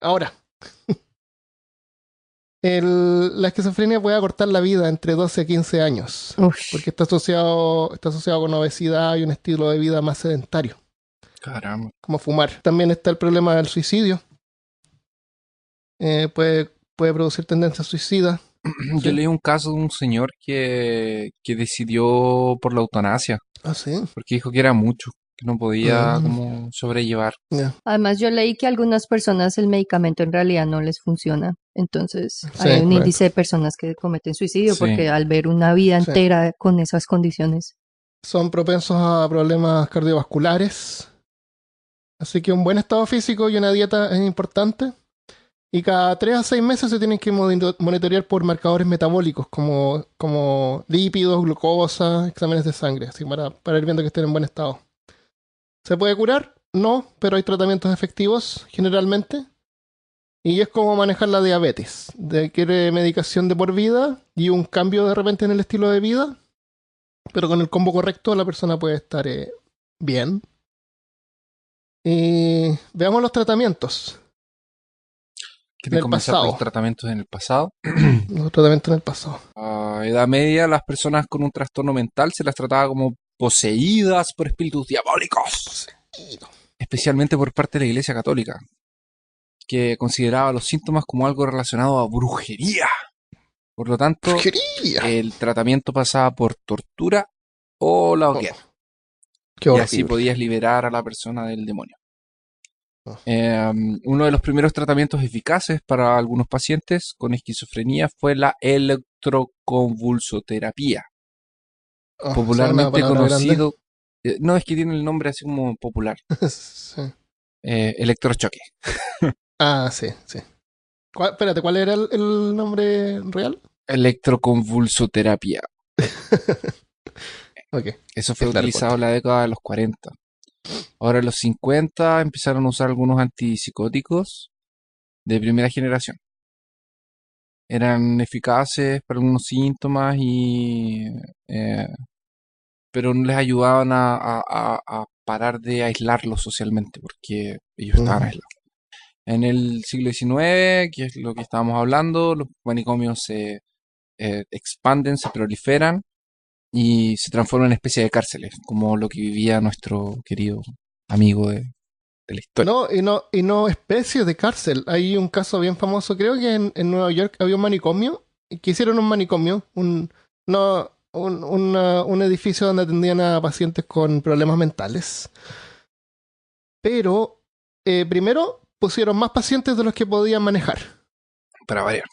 Ahora. La esquizofrenia puede acortar la vida entre 12 a 15 años. Ush. Porque está asociado con obesidad y un estilo de vida más sedentario, Caramba. como fumar. También está el problema del suicidio. Puede producir tendencias suicidas. Yo leí un caso de un señor que decidió por la eutanasia, Ah, sí. porque dijo que era mucho, que no podía Mm. como sobrellevar. Ya. Además, yo leí que a algunas personas el medicamento en realidad no les funciona. Entonces, Sí, hay un correcto. índice de personas que cometen suicidio Sí. porque al ver una vida Sí. entera con esas condiciones. Son propensos a problemas cardiovasculares. Así que un buen estado físico y una dieta es importante. Y cada 3 a 6 meses se tienen que monitorear por marcadores metabólicos como lípidos, glucosa, exámenes de sangre, así para ir viendo que estén en buen estado. ¿Se puede curar? No, pero hay tratamientos efectivos generalmente. Y es como manejar la diabetes. Requiere medicación de por vida y un cambio de repente en el estilo de vida. Pero con el combo correcto la persona puede estar bien. Y veamos los tratamientos. ¿Quieren En el comenzar por los pasado. tratamientos en el pasado? Los tratamientos en el pasado. A edad media, las personas con un trastorno mental se las trataba como poseídas por espíritus diabólicos, especialmente por parte de la Iglesia Católica, que consideraba los síntomas como algo relacionado a brujería. Por lo tanto, ¡Brujería! el tratamiento pasaba por tortura o la hoguera. ¡Qué Y horrible! así podías liberar a la persona del demonio. Oh. Uno de los primeros tratamientos eficaces para algunos pacientes con esquizofrenia fue la electroconvulsoterapia, Oh, popularmente suena una palabra conocido. No, es que tiene el nombre así como popular. grande. Sí. Electrochoque. Ah, sí, sí. Espérate, ¿cuál era el nombre real? Electroconvulsoterapia. Ok. Eso fue Claro, utilizado en la década de los 40. Ahora en los 50 empezaron a usar algunos antipsicóticos de primera generación. Eran eficaces para algunos síntomas pero no les ayudaban a parar de aislarlos socialmente porque ellos estaban aislados. En el siglo XIX, que es lo que estábamos hablando, los manicomios se expanden, se proliferan y se transforman en especie de cárceles, como lo que vivía nuestro querido amigo de la historia. Y no especie de cárcel. Hay un caso bien famoso, creo que en Nueva York había un manicomio, que hicieron un manicomio, un edificio donde atendían a pacientes con problemas mentales. Pero primero pusieron más pacientes de los que podían manejar. Para variar.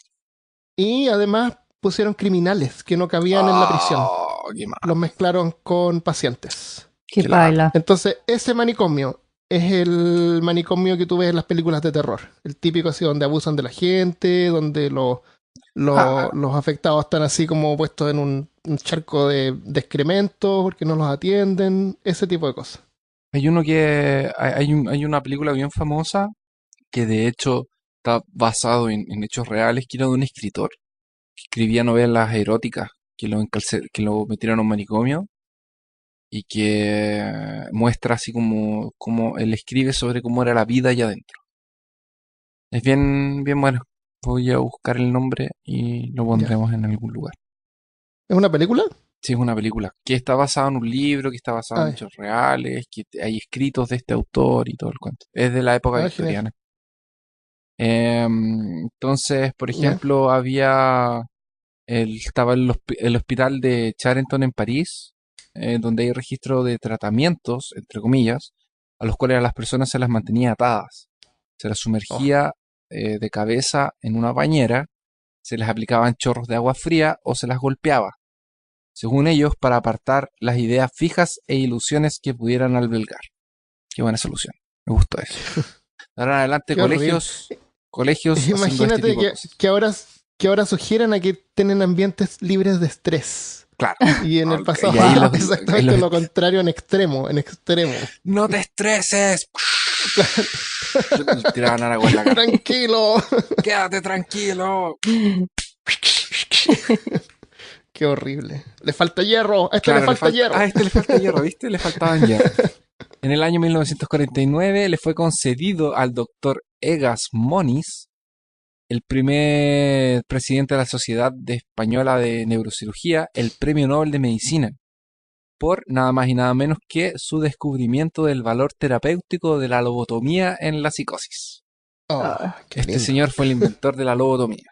Y además pusieron criminales que no cabían en la prisión. Qué mal. Los mezclaron con pacientes. Qué Claro. baila. Entonces, ese manicomio es el manicomio que tú ves en las películas de terror. El típico así donde abusan de la gente, donde los afectados están así como puestos en un charco de excrementos porque no los atienden. Ese tipo de cosas. Hay hay una película bien famosa que de hecho está basado en hechos reales, que era de un escritor que escribía novelas eróticas, que que lo metieron a un manicomio y que muestra así como él escribe sobre cómo era la vida allá adentro. Es bien, bien bueno. Voy a buscar el nombre y lo pondremos en algún lugar. ¿Es una película? Sí, es una película que está basada en un libro, que está basada en Ay. hechos reales, que hay escritos de este autor y todo el cuento. Es de la época Ah, victoriana. Entonces, por Ya. ejemplo, estaba el hospital de Charenton en París, donde hay registro de tratamientos, entre comillas, a los cuales a las personas se las mantenía atadas. Se las sumergía de cabeza en una bañera, se les aplicaban chorros de agua fría o se las golpeaba, según ellos, para apartar las ideas fijas e ilusiones que pudieran albergar. Qué buena solución. Me gustó eso. De ahora en adelante, Qué horrible. colegios haciendo este Imagínate tipo de cosas. que ahora sugieran a que tienen ambientes libres de estrés. Claro. Y en el pasado Y ahí los- exactamente ahí los- lo contrario en extremo. ¡No te estreses! Tiraban agua en la cara. Tranquilo. ¡Quédate tranquilo! Qué horrible. Le falta hierro. A este Claro, le falta hierro. a este le falta hierro, ¿viste? Le faltaban hierro. En el año 1949 le fue concedido al doctor Egas Moniz, el primer presidente de la Sociedad Española de Neurocirugía, el Premio Nobel de Medicina, por nada más y nada menos que su descubrimiento del valor terapéutico de la lobotomía en la psicosis. Qué Este lindo. señor fue el inventor de la lobotomía.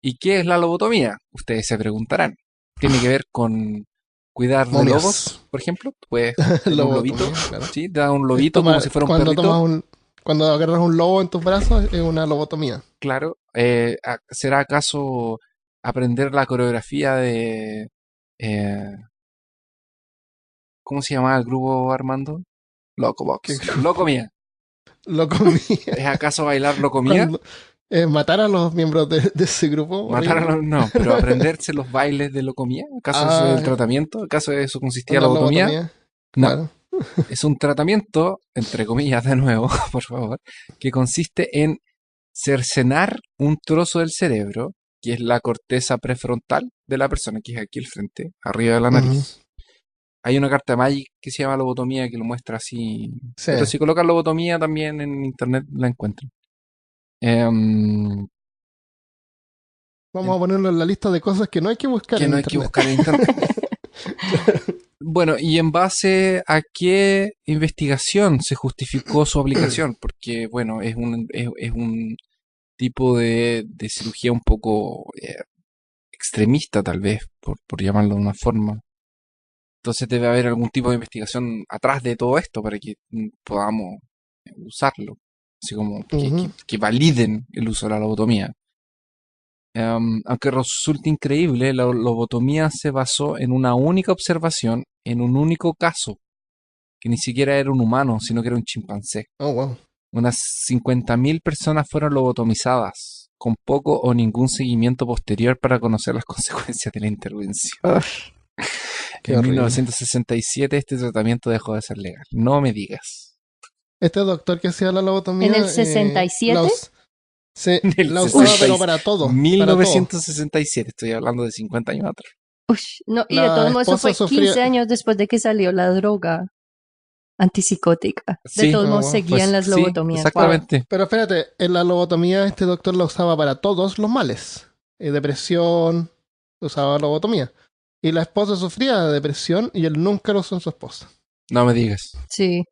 ¿Y qué es la lobotomía? Ustedes se preguntarán. Tiene que ver con cuidar de Momias. lobos, por ejemplo. Puedes tener un Lobotomía, lobito, claro. ¿sí? Te da un lobito como si fuera un Cuando perrito. cuando agarras un lobo en tus brazos, es una lobotomía. Claro. ¿Será acaso aprender la coreografía de... ¿cómo se llamaba el grupo, Armando? Locobox. ¿Qué grupo? Locomía. Locomía. ¿Es acaso bailar locomía? Matar a los miembros de ese grupo. Matar a horrible. los... No, pero aprenderse los bailes de locomía. ¿Acaso eso es el tratamiento? ¿Acaso eso consistía en Una lobotomía? lobotomía. No. Claro. Es un tratamiento, entre comillas de nuevo, por favor, que consiste en cercenar un trozo del cerebro, que es la corteza prefrontal de la persona, que es aquí al frente, arriba de la nariz. Hay una carta Magic que se llama lobotomía que lo muestra así. Sí. Pero si colocan lobotomía también en internet la encuentran. Vamos a ponerlo en la lista de cosas que no hay que buscar Que en no hay que internet. buscar en internet. Bueno, ¿y en base a qué investigación se justificó su aplicación? Porque, bueno, es un tipo de cirugía un poco extremista, tal vez, por llamarlo de una forma. Entonces debe haber algún tipo de investigación atrás de todo esto para que podamos usarlo. Así como que validen el uso de la lobotomía. Aunque resulte increíble, la lobotomía se basó en una única observación, en un único caso, que ni siquiera era un humano, sino que era un chimpancé. Oh, wow. Unas 50.000 personas fueron lobotomizadas, con poco o ningún seguimiento posterior para conocer las consecuencias de la intervención. Qué En horrible. 1967 este tratamiento dejó de ser legal. No me digas. Este doctor que hacía la lobotomía... ¿En el 67? La usaba, pero para todo. Para todo. 1967, estoy hablando de 50 años atrás. No, y de La todos modos, eso esposa fue sufría- 15 años después de que salió la droga antipsicótica. Sí. De todos modos, wow. seguían las Sí, lobotomías. exactamente. Pero espérate, en la lobotomía este doctor la usaba para todos los males. Depresión, usaba lobotomía. Y la esposa sufría de depresión y él nunca lo usó en su esposa. No me digas. Sí.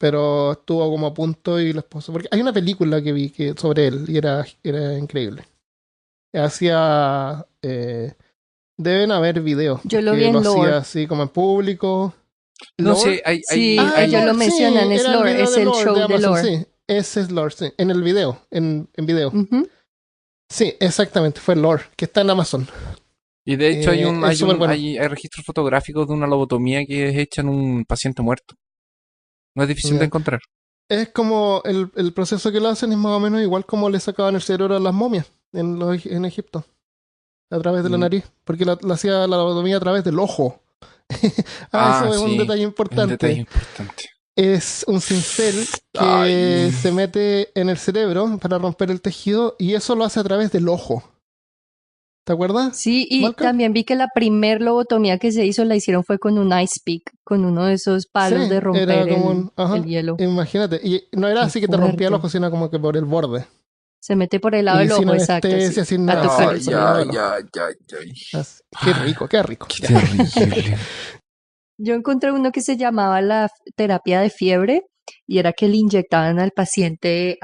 Pero estuvo como a punto y la esposa... Porque hay una película que vi sobre él y era increíble. Hacía... deben haber videos. Yo lo que vi en lo Lore. hacía así como en público. No ¿Lore? sé, hay, Sí, Ah, ellos lo Lore, mencionan, es era Lore, video es de el Lore, show de Amazon, Lore. Sí, ese es Lore, sí. En el video, en video. Ujú. Sí, exactamente, fue Lore, que está en Amazon. Y de hecho es súper bueno. hay registros fotográficos de una lobotomía que es hecha en un paciente muerto. No es difícil Ya. de encontrar. Es como el proceso que lo hacen es más o menos igual como le sacaban el cerebro a las momias en Egipto. A través de la nariz. Porque la hacía la lobotomía a través del ojo. Eso es un sí, detalle es un importante. detalle importante. Es un cincel que Ay. se mete en el cerebro para romper el tejido y eso lo hace a través del ojo. ¿Te acuerdas? Sí, y ¿Malcolm? también vi que la primer lobotomía que se hizo la hicieron fue con un ice pick, con uno de esos palos Sí, de romper era como el hielo. Imagínate. Y no era Qué así que te rompía el fuerte. ojo, sino como que por el borde. Se mete por el lado Y del sin ojo, exacto. anestesia, Sí, sin a nada. tocar Ay, el ya. cerebro. Qué rico, qué rico. Qué Ya. terrible. Yo encontré uno que se llamaba la terapia de fiebre y era que le inyectaban al paciente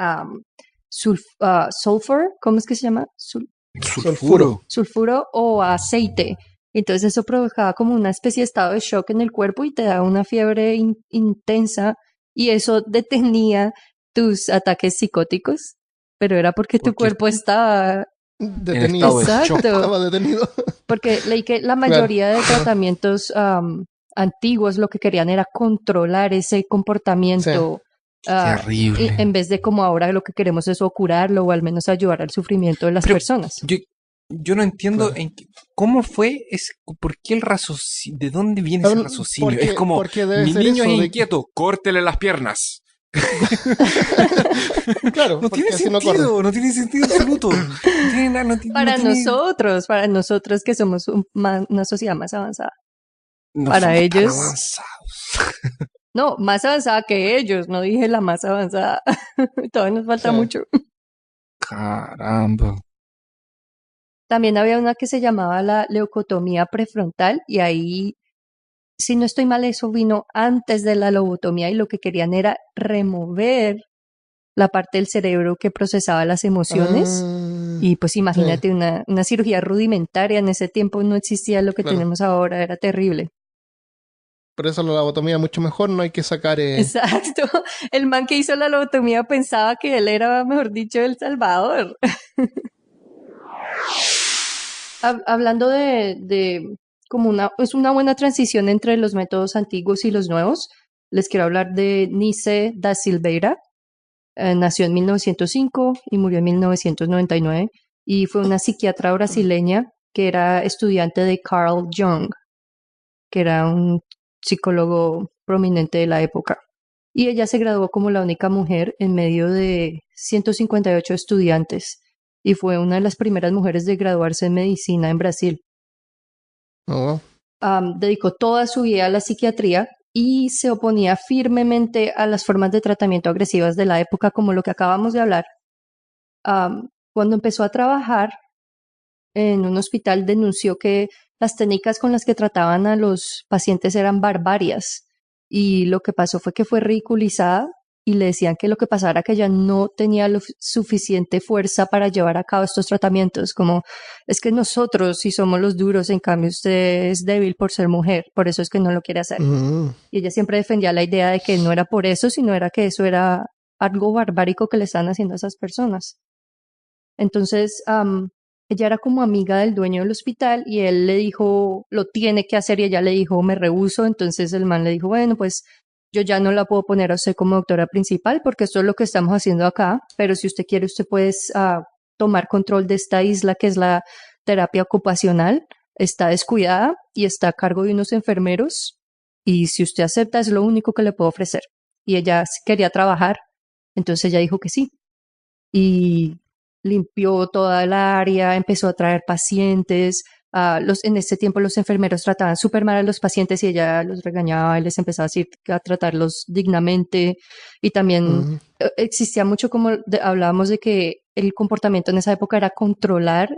sulfur, ¿cómo es que se llama? Sulfuro. Sulfuro o aceite. Entonces eso provocaba como una especie de estado de shock en el cuerpo y te daba una fiebre intensa y eso detenía tus ataques psicóticos, pero era porque tu Porque cuerpo estaba... Detenido. estado de shock. Exacto. Estaba detenido. Porque leí que la mayoría de tratamientos antiguos lo que querían era controlar ese comportamiento. Terrible. En vez de como ahora lo que queremos es o curarlo o al menos ayudar al sufrimiento de las Pero personas. Yo no entiendo Claro. cómo fue, ¿por qué el raciocinio? ¿De dónde viene ese raciocinio? Porque- Es como, porque debe mi ser niño eso es de- inquieto, córtele las piernas. Claro, No porque tiene así no corre. sentido, no tiene sentido absoluto. No tiene nada, no tiene- Para nosotros que somos una sociedad más avanzada. No para somos tan ellos- avanzados. No, más avanzada que ellos, no dije la más avanzada. Todavía nos falta Sí. mucho. Caramba. También había una que se llamaba la leucotomía prefrontal y ahí, si no estoy mal, eso vino antes de la lobotomía y lo que querían era remover la parte del cerebro que procesaba las emociones. Y pues imagínate una cirugía rudimentaria, en ese tiempo no existía lo que Claro. tenemos ahora, era terrible. Por eso la lobotomía es mucho mejor, no hay que sacar... Exacto. El man que hizo la lobotomía pensaba que él era, mejor dicho, el Salvador. Hablando de como es una buena transición entre los métodos antiguos y los nuevos, les quiero hablar de Nice da Silveira. Nació en 1905 y murió en 1999 y fue una psiquiatra brasileña que era estudiante de Carl Jung, que era un psicólogo prominente de la época. Y ella se graduó como la única mujer en medio de 158 estudiantes y fue una de las primeras mujeres de graduarse en medicina en Brasil. Oh, wow. Dedicó toda su vida a la psiquiatría y se oponía firmemente a las formas de tratamiento agresivas de la época, como lo que acabamos de hablar. Cuando empezó a trabajar en un hospital, denunció que las técnicas con las que trataban a los pacientes eran barbarias y lo que pasó fue que fue ridiculizada y le decían que lo que pasara era que ella no tenía suficiente fuerza para llevar a cabo estos tratamientos, como es que nosotros sí somos los duros, en cambio usted es débil por ser mujer, por eso es que no lo quiere hacer. Y ella siempre defendía la idea de que no era por eso, sino era que eso era algo barbárico que le estaban haciendo a esas personas. Entonces, ella era como amiga del dueño del hospital y él le dijo, lo tiene que hacer, y ella le dijo, me rehúso. Entonces el man le dijo, bueno, pues yo ya no la puedo poner a usted como doctora principal porque esto es lo que estamos haciendo acá, pero si usted quiere, usted puede tomar control de esta isla que es la terapia ocupacional. Está descuidada y está a cargo de unos enfermeros y si usted acepta es lo único que le puedo ofrecer. Y ella quería trabajar, entonces ella dijo que sí. Y limpió toda el área, empezó a traer pacientes. En ese tiempo los enfermeros trataban súper mal a los pacientes y ella los regañaba y les empezaba a decir a tratarlos dignamente. Y también existía mucho, como hablábamos, de que el comportamiento en esa época era controlar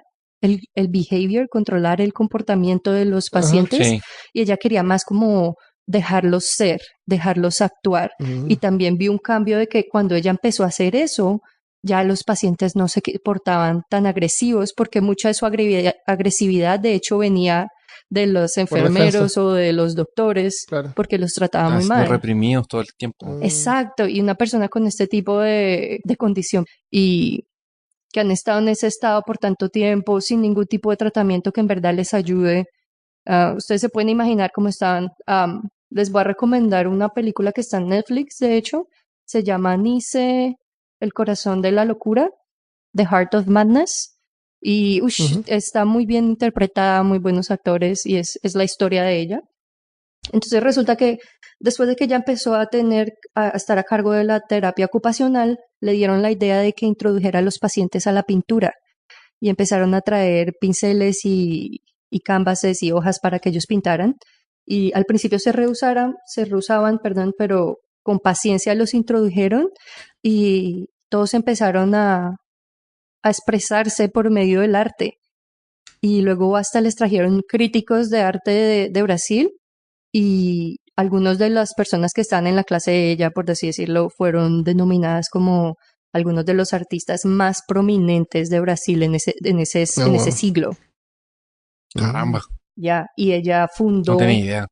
el behavior, controlar el comportamiento de los pacientes. Sí. Y ella quería más como dejarlos ser, dejarlos actuar. Y también vi un cambio de que cuando ella empezó a hacer eso, ya los pacientes no se portaban tan agresivos porque mucha de su agresividad de hecho venía de los enfermeros o de los doctores, claro, porque los trataban muy mal. Reprimidos todo el tiempo. Exacto, y una persona con este tipo de condición y que han estado en ese estado por tanto tiempo sin ningún tipo de tratamiento que en verdad les ayude. Ustedes se pueden imaginar cómo estaban. Les voy a recomendar una película que está en Netflix, de hecho, se llama Nice, El corazón de la locura, The Heart of Madness, y está muy bien interpretada, muy buenos actores, y es la historia de ella. Entonces resulta que después de que ella empezó a estar a cargo de la terapia ocupacional, le dieron la idea de que introdujera a los pacientes a la pintura, y empezaron a traer pinceles y canvases y hojas para que ellos pintaran, y al principio se rehusaban, pero con paciencia los introdujeron y todos empezaron a expresarse por medio del arte. Y luego hasta les trajeron críticos de arte de Brasil y algunos de las personas que están en la clase de ella, por así decirlo, fueron denominadas como algunos de los artistas más prominentes de Brasil en ese siglo. Caramba. Ya, y ella fundó... No tenía idea.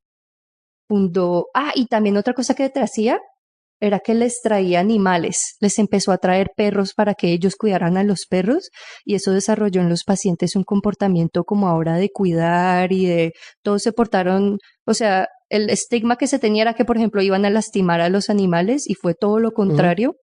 Y también otra cosa que hacía era que les traía animales, les empezó a traer perros para que ellos cuidaran a los perros y eso desarrolló en los pacientes un comportamiento como ahora de cuidar y de todos se portaron, o sea, el estigma que se tenía era que, por ejemplo, iban a lastimar a los animales y fue todo lo contrario.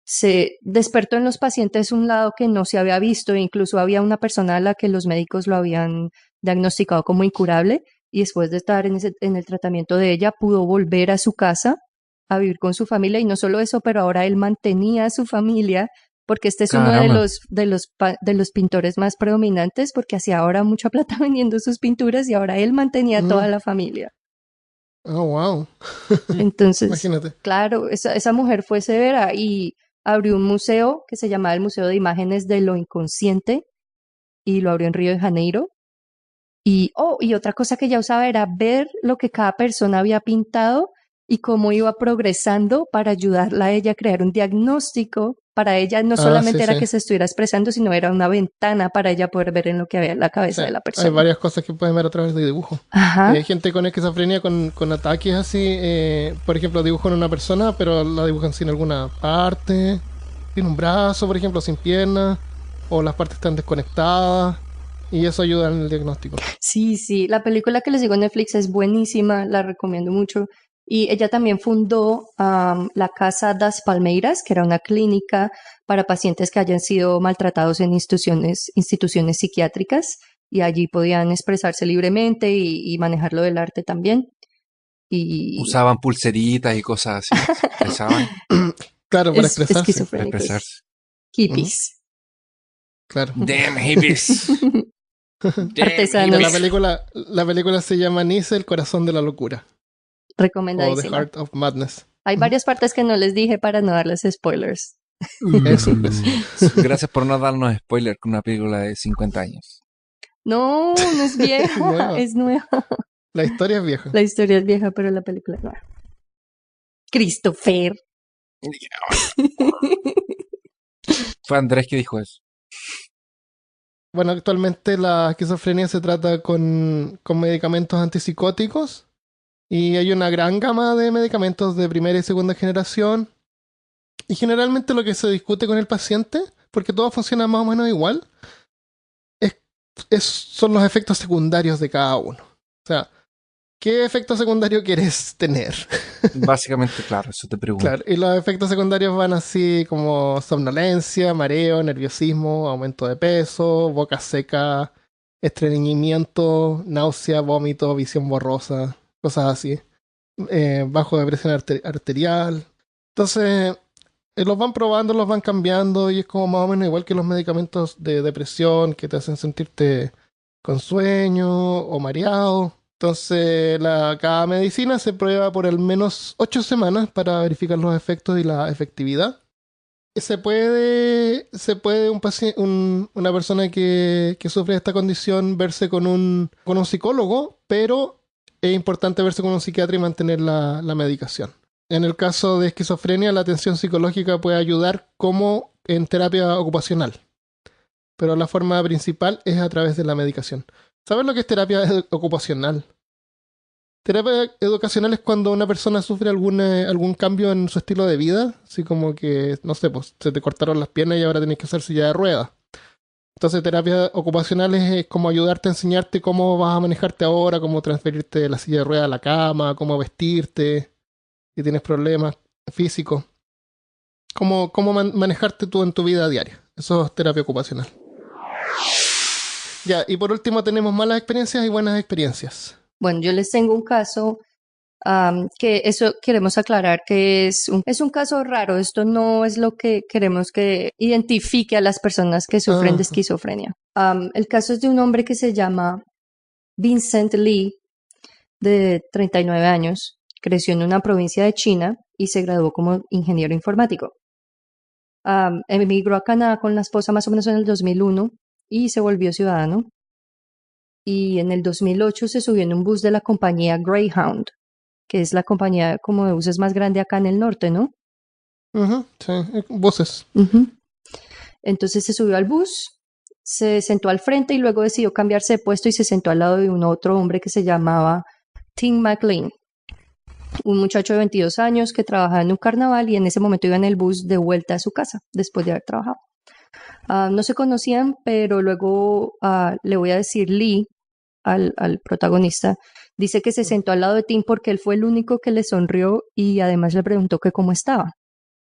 Se despertó en los pacientes un lado que no se había visto, incluso había una persona a la que los médicos lo habían diagnosticado como incurable y después de estar en el tratamiento de ella pudo volver a su casa a vivir con su familia y no solo eso, pero ahora él mantenía a su familia porque este es Caramba. uno de los pintores más predominantes porque hacía ahora mucha plata vendiendo sus pinturas y ahora él mantenía a toda la familia. Oh, wow. Entonces, Imagínate. claro, esa mujer fue severa y abrió un museo que se llamaba el Museo de Imágenes de lo Inconsciente y lo abrió en Río de Janeiro. Y otra cosa que ella usaba era ver lo que cada persona había pintado y cómo iba progresando para ayudarla a ella a crear un diagnóstico. Para ella no Sí, solamente era sí. que se estuviera expresando, sino era una ventana para ella poder ver en lo que había en la O cabeza sea, de la hay persona. varias cosas que pueden ver a través de dibujo. Ajá. Hay gente con esquizofrenia con ataques así. Por ejemplo, dibujan una persona, pero la dibujan sin alguna parte. Sin un brazo, por ejemplo, sin piernas. O las partes están desconectadas. Y eso ayuda en el diagnóstico. Sí, la película que les digo en Netflix es buenísima, la recomiendo mucho. Y ella también fundó la Casa das Palmeiras, que era una clínica para pacientes que hayan sido maltratados en instituciones psiquiátricas, y allí podían expresarse libremente y manejarlo del arte también. Y Usaban pulseritas y cosas así. Se expresaban Claro, para es expresarse. para esquizofrénicos, expresarse. hippies. Claro. Damn hippies. Damn Artesanos. La película se llama Nice, el corazón de la locura. O The Recomendadísima. Heart of Madness. Hay varias partes que no les dije para no darles spoilers. Eso. Gracias por no darnos spoiler con una película de 50 años. No es vieja, Nueva. es nueva. La historia es vieja. La historia es vieja, pero la película es nueva. Christopher. Fue Andrés que dijo eso. Bueno, actualmente la esquizofrenia se trata con medicamentos antipsicóticos y hay una gran gama de medicamentos de primera y segunda generación. Y generalmente lo que se discute con el paciente, porque todo funciona más o menos igual, son los efectos secundarios de cada uno. O sea, ¿qué efecto secundario quieres tener? Básicamente, claro, eso te pregunto. Claro, y los efectos secundarios van así como somnolencia, mareo, nerviosismo, aumento de peso, boca seca, estreñimiento, náusea, vómito, visión borrosa, cosas así. Bajo de presión arterial. Entonces, los van probando, los van cambiando y es como más o menos igual que los medicamentos de depresión que te hacen sentirte con sueño o mareado. Entonces, cada medicina se prueba por al menos 8 semanas para verificar los efectos y la efectividad. Se puede una persona que sufre esta condición verse con un psicólogo, pero es importante verse con un psiquiatra y mantener la medicación. En el caso de esquizofrenia, la atención psicológica puede ayudar como en terapia ocupacional, pero la forma principal es a través de la medicación. ¿Sabes lo que es terapia ocupacional? Terapia educacional es cuando una persona sufre algún cambio en su estilo de vida, así como que, no sé, pues se te cortaron las piernas y ahora tenés que hacer silla de ruedas. Entonces, terapia ocupacional es como ayudarte a enseñarte cómo vas a manejarte ahora, cómo transferirte de la silla de ruedas a la cama, cómo vestirte, si tienes problemas físicos, cómo manejarte tú en tu vida diaria. Eso es terapia ocupacional. Ya, y por último tenemos malas experiencias y buenas experiencias. Bueno, yo les tengo un caso que eso queremos aclarar que es un caso raro. Esto no es lo que queremos que identifique a las personas que sufren de esquizofrenia. El caso es de un hombre que se llama Vincent Lee, de 39 años. Creció en una provincia de China y se graduó como ingeniero informático. Emigró a Canadá con la esposa más o menos en el 2001 y se volvió ciudadano. Y en el 2008 se subió en un bus de la compañía Greyhound, que es la compañía como de buses más grande acá en el norte, ¿no? Sí, buses. Entonces se subió al bus, se sentó al frente y luego decidió cambiarse de puesto y se sentó al lado de un otro hombre que se llamaba Tim McLean, un muchacho de 22 años que trabajaba en un carnaval y en ese momento iba en el bus de vuelta a su casa después de haber trabajado. No se conocían, pero luego le voy a decir Lee, al protagonista, dice que se sentó al lado de Tim porque él fue el único que le sonrió y además le preguntó que cómo estaba.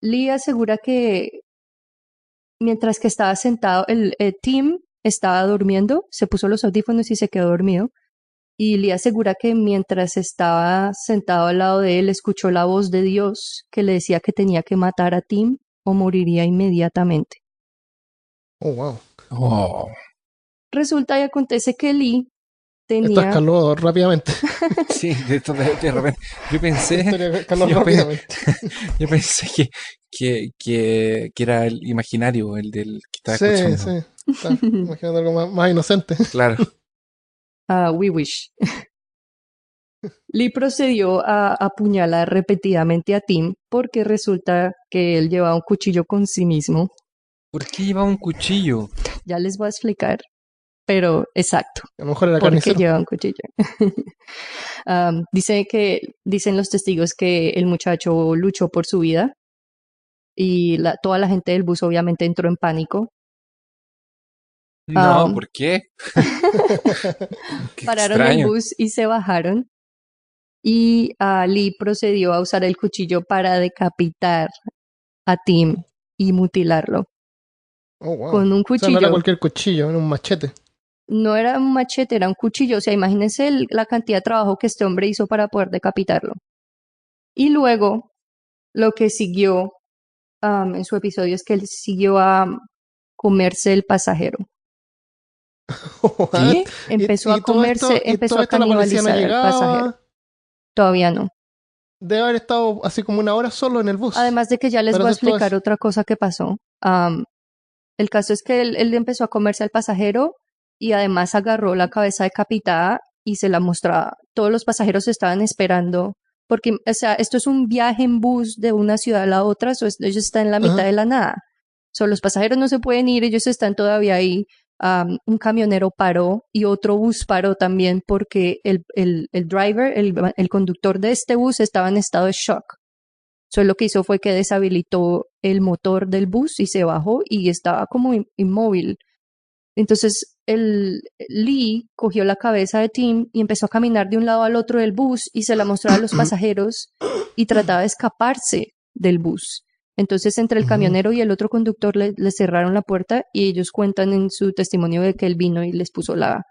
Lee asegura que mientras que estaba sentado, Tim estaba durmiendo, se puso los audífonos y se quedó dormido. Y Lee asegura que mientras estaba sentado al lado de él, escuchó la voz de Dios que le decía que tenía que matar a Tim o moriría inmediatamente. Oh, wow. Oh. Resulta y acontece que Lee Esto escaló rápidamente. Sí, de repente. Yo pensé, Escaló yo, pe- rápidamente. yo pensé que era el imaginario, el del que estaba Sí, escuchando. sí. Está imaginando algo más inocente. Claro. We wish. Lee procedió a apuñalar repetidamente a Tim porque resulta que él llevaba un cuchillo con sí mismo. ¿Por qué llevaba un cuchillo? Ya les voy a explicar, pero exacto, A lo mejor era por qué carnicero. lleva un cuchillo. Dicen los testigos que el muchacho luchó por su vida y toda la gente del bus obviamente entró en pánico. No, Um, ¿por qué? Qué Pararon el extraño. bus y se bajaron. Y Lee procedió a usar el cuchillo para decapitar a Tim y mutilarlo. Oh, wow. Con un O sea, no era cuchillo. cualquier cuchillo, era un machete. No era un machete, era un cuchillo. O sea, imagínense la cantidad de trabajo que este hombre hizo para poder decapitarlo. Y luego, lo que siguió en su episodio es que él siguió a comerse el pasajero. ¿Qué? Empezó a todo esto- comerse, y empezó todo a esto la policía no canibalizar al pasajero. llegaba. Todavía no. Debe haber estado así como una hora solo en el bus. Además de que ya les Pero voy a hacer todo explicar eso. otra cosa que pasó. El caso es que él empezó a comerse al pasajero y además agarró la cabeza decapitada y se la mostraba. Todos los pasajeros estaban esperando porque, o sea, esto es un viaje en bus de una ciudad a la otra, ellos están en la mitad Ajá. de la nada. Los pasajeros no se pueden ir, ellos están todavía ahí. Un camionero paró y otro bus paró también porque el driver, el conductor de este bus estaba en estado de shock. Lo que hizo fue que deshabilitó el motor del bus y se bajó y estaba como inmóvil. Entonces Lee cogió la cabeza de Tim y empezó a caminar de un lado al otro del bus y se la mostró a los pasajeros y trataba de escaparse del bus. Entonces entre el camionero y el otro conductor le cerraron la puerta y ellos cuentan en su testimonio de que él vino y les puso la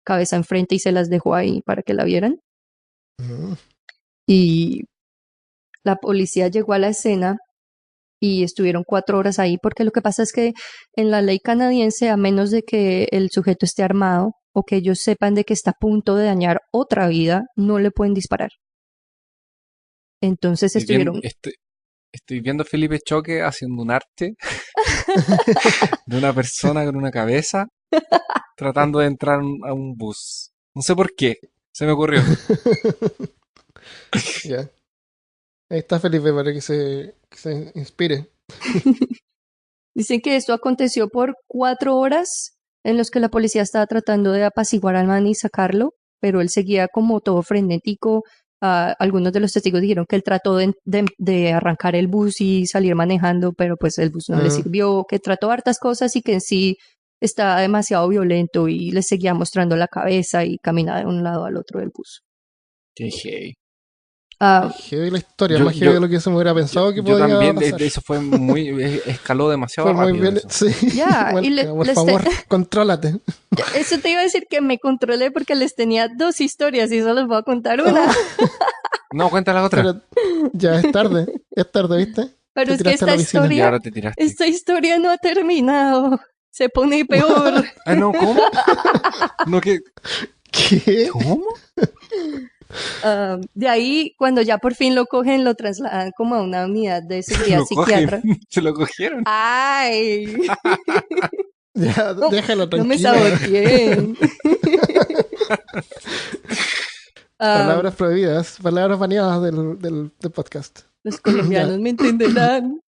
cabeza enfrente y se las dejó ahí para que la vieran. Ujú. Y la policía llegó a la escena y estuvieron 4 horas ahí porque lo que pasa es que en la ley canadiense, a menos de que el sujeto esté armado o que ellos sepan de que está a punto de dañar otra vida, no le pueden disparar. Entonces estuvieron... Estoy viendo a Felipe Choque haciendo un arte de una persona con una cabeza tratando de entrar a un bus. No sé por qué. Se me ocurrió. Ya. Ahí está Felipe para que se inspire. Dicen que esto aconteció por 4 horas en los que la policía estaba tratando de apaciguar al man y sacarlo, pero él seguía como todo frenético. Algunos de los testigos dijeron que él trató de arrancar el bus y salir manejando, pero pues el bus no le sirvió, que trató hartas cosas y que en sí estaba demasiado violento y le seguía mostrando la cabeza y caminaba de un lado al otro del bus. Qué heavy. Heavy la historia, Yo- más heavy yo- de lo que se me hubiera pensado que Yo podía también, pasar. eso fue muy, escaló demasiado Fue muy rápido. bien. Eso. Sí. Ya, y Bueno, por les favor, contrólate. Eso te iba a decir que me controlé porque les tenía 2 historias y solo les voy a contar una. No, cuenta la otra. Pero ya es tarde, ¿viste? Pero Te es que tiraste a la piscina. Y ahora te tiraste. esta historia no ha terminado. Se pone peor. Ah, no, ¿cómo? No, ¿qué? ¿Qué? ¿Cómo? De ahí, cuando ya por fin lo cogen, lo trasladan como a una unidad de seguridad Lo psiquiatra. cogen. Se lo cogieron. ¡Ay! Ya, déjalo No me tranquilo. saboteen. Palabras prohibidas, palabras baneadas del podcast. Los colombianos me entenderán.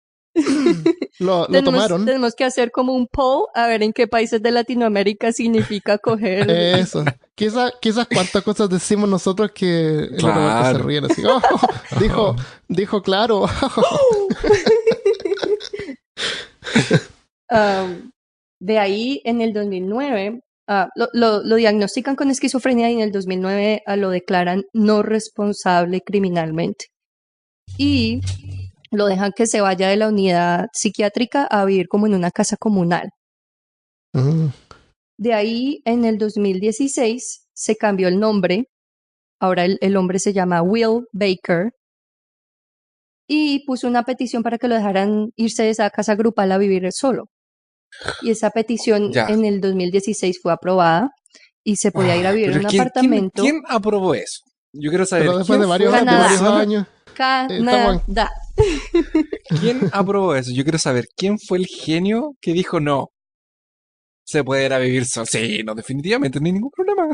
Lo tomaron. Tenemos que hacer como un poll a ver en qué países de Latinoamérica significa coger. Eso. Quizás cuántas cosas decimos nosotros que en otra parte se Claro. ríen así. Dijo claro. De ahí, en el 2009, lo diagnostican con esquizofrenia y en el 2009 lo declaran no responsable criminalmente. Y lo dejan que se vaya de la unidad psiquiátrica a vivir como en una casa comunal. De ahí, en el 2016, se cambió el nombre. Ahora el hombre se llama Will Baker. Y puso una petición para que lo dejaran irse de esa casa grupal a vivir solo. Y esa petición Ya. en el 2016 fue aprobada. y se podía ir a vivir Pero en un ¿quién, apartamento. quién aprobó eso? Yo quiero saber Pero después quién de varios, fue de la Canadá. varios persona- años. estamos en- Canadá. ¿Quién aprobó eso? Yo quiero saber quién fue el genio que dijo no. Se puede ir a vivir solo. Sí, no, definitivamente, no hay ningún problema.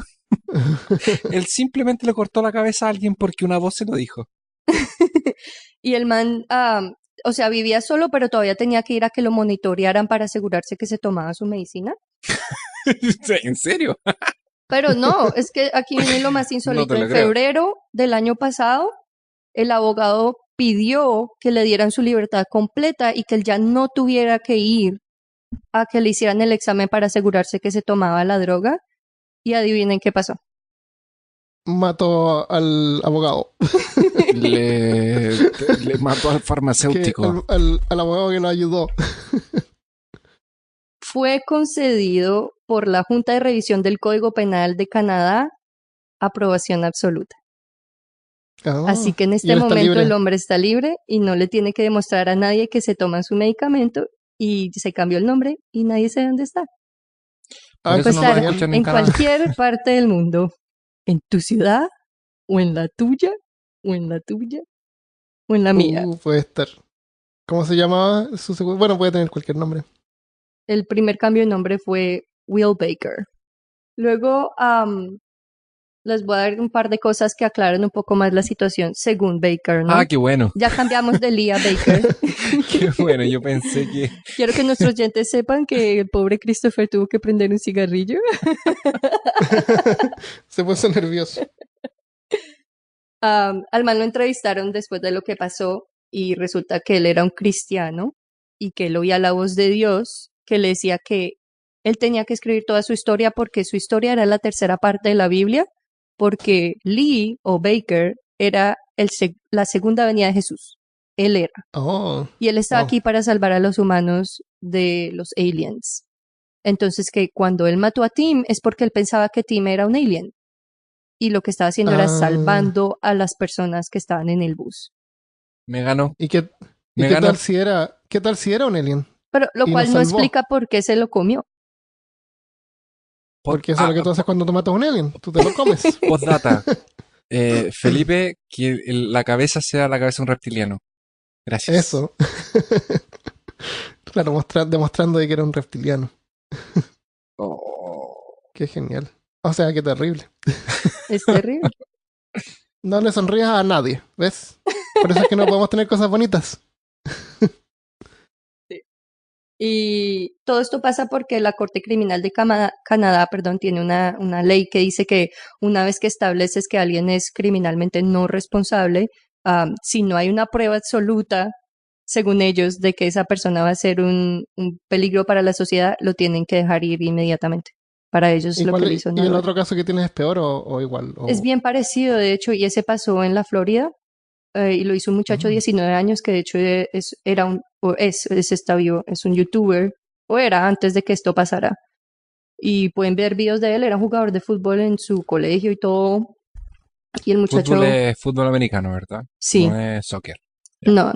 Él simplemente le cortó la cabeza a alguien porque una voz se lo dijo. Y el man, o sea, vivía solo, pero todavía tenía que ir a que lo monitorearan para asegurarse que se tomaba su medicina. ¿En serio? Pero no, es que aquí viene lo más No insólito. te lo En creo. febrero del año pasado, el abogado pidió que le dieran su libertad completa y que él ya no tuviera que ir a que le hicieran el examen para asegurarse que se tomaba la droga. Y adivinen qué pasó. Mató al abogado. Le mató al Que farmacéutico. al abogado que lo ayudó. Fue concedido por la Junta de Revisión del Código Penal de Canadá aprobación absoluta. Ah, Así que en y este él está momento libre. el hombre está libre y no le tiene que demostrar a nadie que se toma su medicamento y se cambió el nombre y nadie sabe dónde está. Ah, Por Puede eso no lo estar escuchan en en Canadá. cualquier parte del mundo, en tu ciudad o en la tuya o en la tuya o en la mía. puede estar. ¿Cómo se llamaba? Bueno, puede tener cualquier nombre. El primer cambio de nombre fue Will Baker. Luego les voy a dar un par de cosas que aclaran un poco más la situación según Baker, ¿no? Ah, qué bueno. Ya cambiamos de Lee a Baker. Qué bueno. Yo pensé que. Quiero que nuestros oyentes sepan que el pobre Christopher tuvo que prender un cigarrillo. Se puso nervioso. Al man lo entrevistaron después de lo que pasó y resulta que él era un cristiano y que él oía la voz de Dios que le decía que él tenía que escribir toda su historia porque su historia era la tercera parte de la Biblia, porque Lee o Baker era la segunda venida de Jesús. Él era. Oh, Y él estaba wow. aquí para salvar a los humanos de los aliens. Entonces que cuando él mató a Tim es porque él pensaba que Tim era un alien. Y lo que estaba haciendo era Ah. salvando a las personas que estaban en el bus. Me ganó. ¿Y qué Me ganó. tal si era? ¿Qué tal si era un alien? Pero lo Y cual nos no salvó. explica por qué se lo comió. Porque eso es lo que tú haces cuando tú matas a un alien. Tú te lo comes. Postdata. Felipe, que la cabeza sea la cabeza de un reptiliano. Gracias. Eso. Claro, demostrando de que era un reptiliano. Oh. Qué genial. O sea, qué terrible. Es terrible. No le sonrías a nadie, ¿ves? Por eso es que no podemos tener cosas bonitas. Y todo esto pasa porque la Corte Criminal de Canadá, tiene una ley que dice que una vez que estableces que alguien es criminalmente no responsable, si no hay una prueba absoluta, según ellos, de que esa persona va a ser un peligro para la sociedad, lo tienen que dejar ir inmediatamente. Para ellos ¿Y, lo que cuál le es- hizo y el Noruega. otro caso que tienes es peor o igual? O- Es bien parecido, de hecho, y ese pasó en la Florida, y lo hizo un muchacho de 19 años que de hecho está vivo, es un youtuber, o era antes de que esto pasara. Y pueden ver videos de él, era un jugador de fútbol en su colegio y todo. Y el muchacho... Fútbol es fútbol americano, ¿verdad? Sí. No es soccer. No.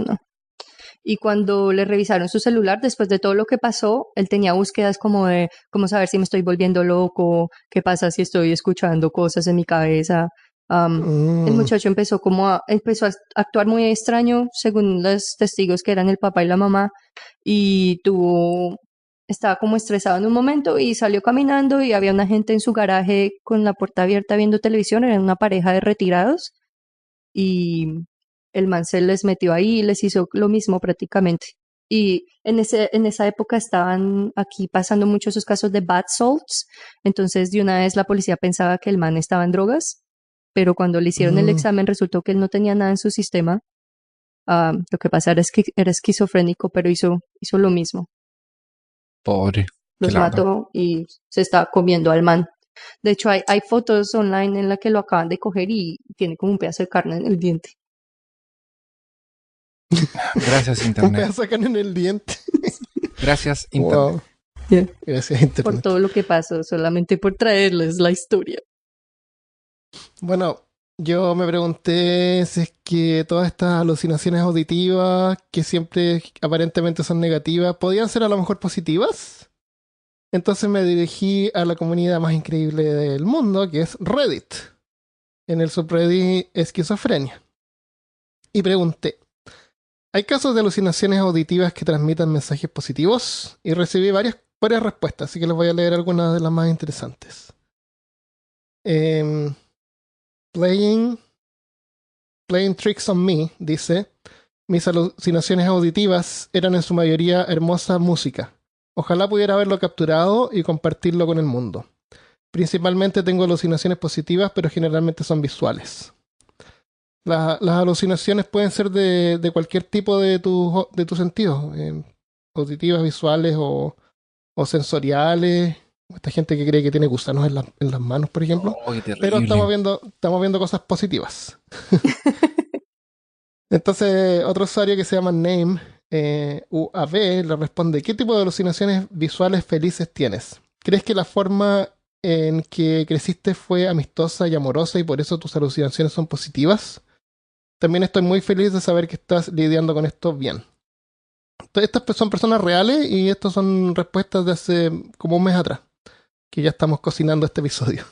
Y cuando le revisaron su celular, después de todo lo que pasó, él tenía búsquedas como de cómo saber si me estoy volviendo loco, qué pasa si estoy escuchando cosas en mi cabeza. El muchacho empezó a actuar muy extraño, según los testigos que eran el papá y la mamá, y estaba como estresado en un momento y salió caminando y había una gente en su garaje con la puerta abierta viendo televisión, eran una pareja de retirados, y el man se les metió ahí y les hizo lo mismo prácticamente. Y en esa época estaban aquí pasando muchos esos casos de bath salts, entonces de una vez la policía pensaba que el man estaba en drogas, pero cuando le hicieron el examen resultó que él no tenía nada en su sistema. Lo que pasa es que era esquizofrénico, pero hizo lo mismo. Pobre. Los Qué lata. mató y se está comiendo al man. De hecho, hay fotos online en las que lo acaban de coger y tiene como un pedazo de carne en el diente. Gracias, Un Internet. pedazo de carne en el diente. Gracias, Internet. Wow. Yeah. Gracias, Por Internet. todo lo que pasó, solamente por traerles la historia. Bueno, yo me pregunté si es que todas estas alucinaciones auditivas, que siempre aparentemente son negativas, ¿podían ser a lo mejor positivas? Entonces me dirigí a la comunidad más increíble del mundo, que es Reddit, en el subreddit esquizofrenia. Y pregunté, ¿hay casos de alucinaciones auditivas que transmitan mensajes positivos? Y recibí varias respuestas, así que les voy a leer algunas de las más interesantes. Playing Tricks on Me dice, mis alucinaciones auditivas eran en su mayoría hermosa música. Ojalá pudiera haberlo capturado y compartirlo con el mundo. Principalmente tengo alucinaciones positivas, pero generalmente son visuales. Las alucinaciones pueden ser de cualquier tipo de tus sentidos, auditivas, visuales o sensoriales. Esta gente que cree que tiene gusanos en las manos, por ejemplo. Oh, qué terrible. Pero estamos viendo cosas positivas. Entonces, otro usuario que se llama Name UAV le responde, ¿qué tipo de alucinaciones visuales felices tienes? ¿Crees que la forma en que creciste fue amistosa y amorosa y por eso tus alucinaciones son positivas? También estoy muy feliz de saber que estás lidiando con esto bien. Entonces, estas son personas reales y estas son respuestas de hace como un mes atrás, que ya estamos cocinando este episodio.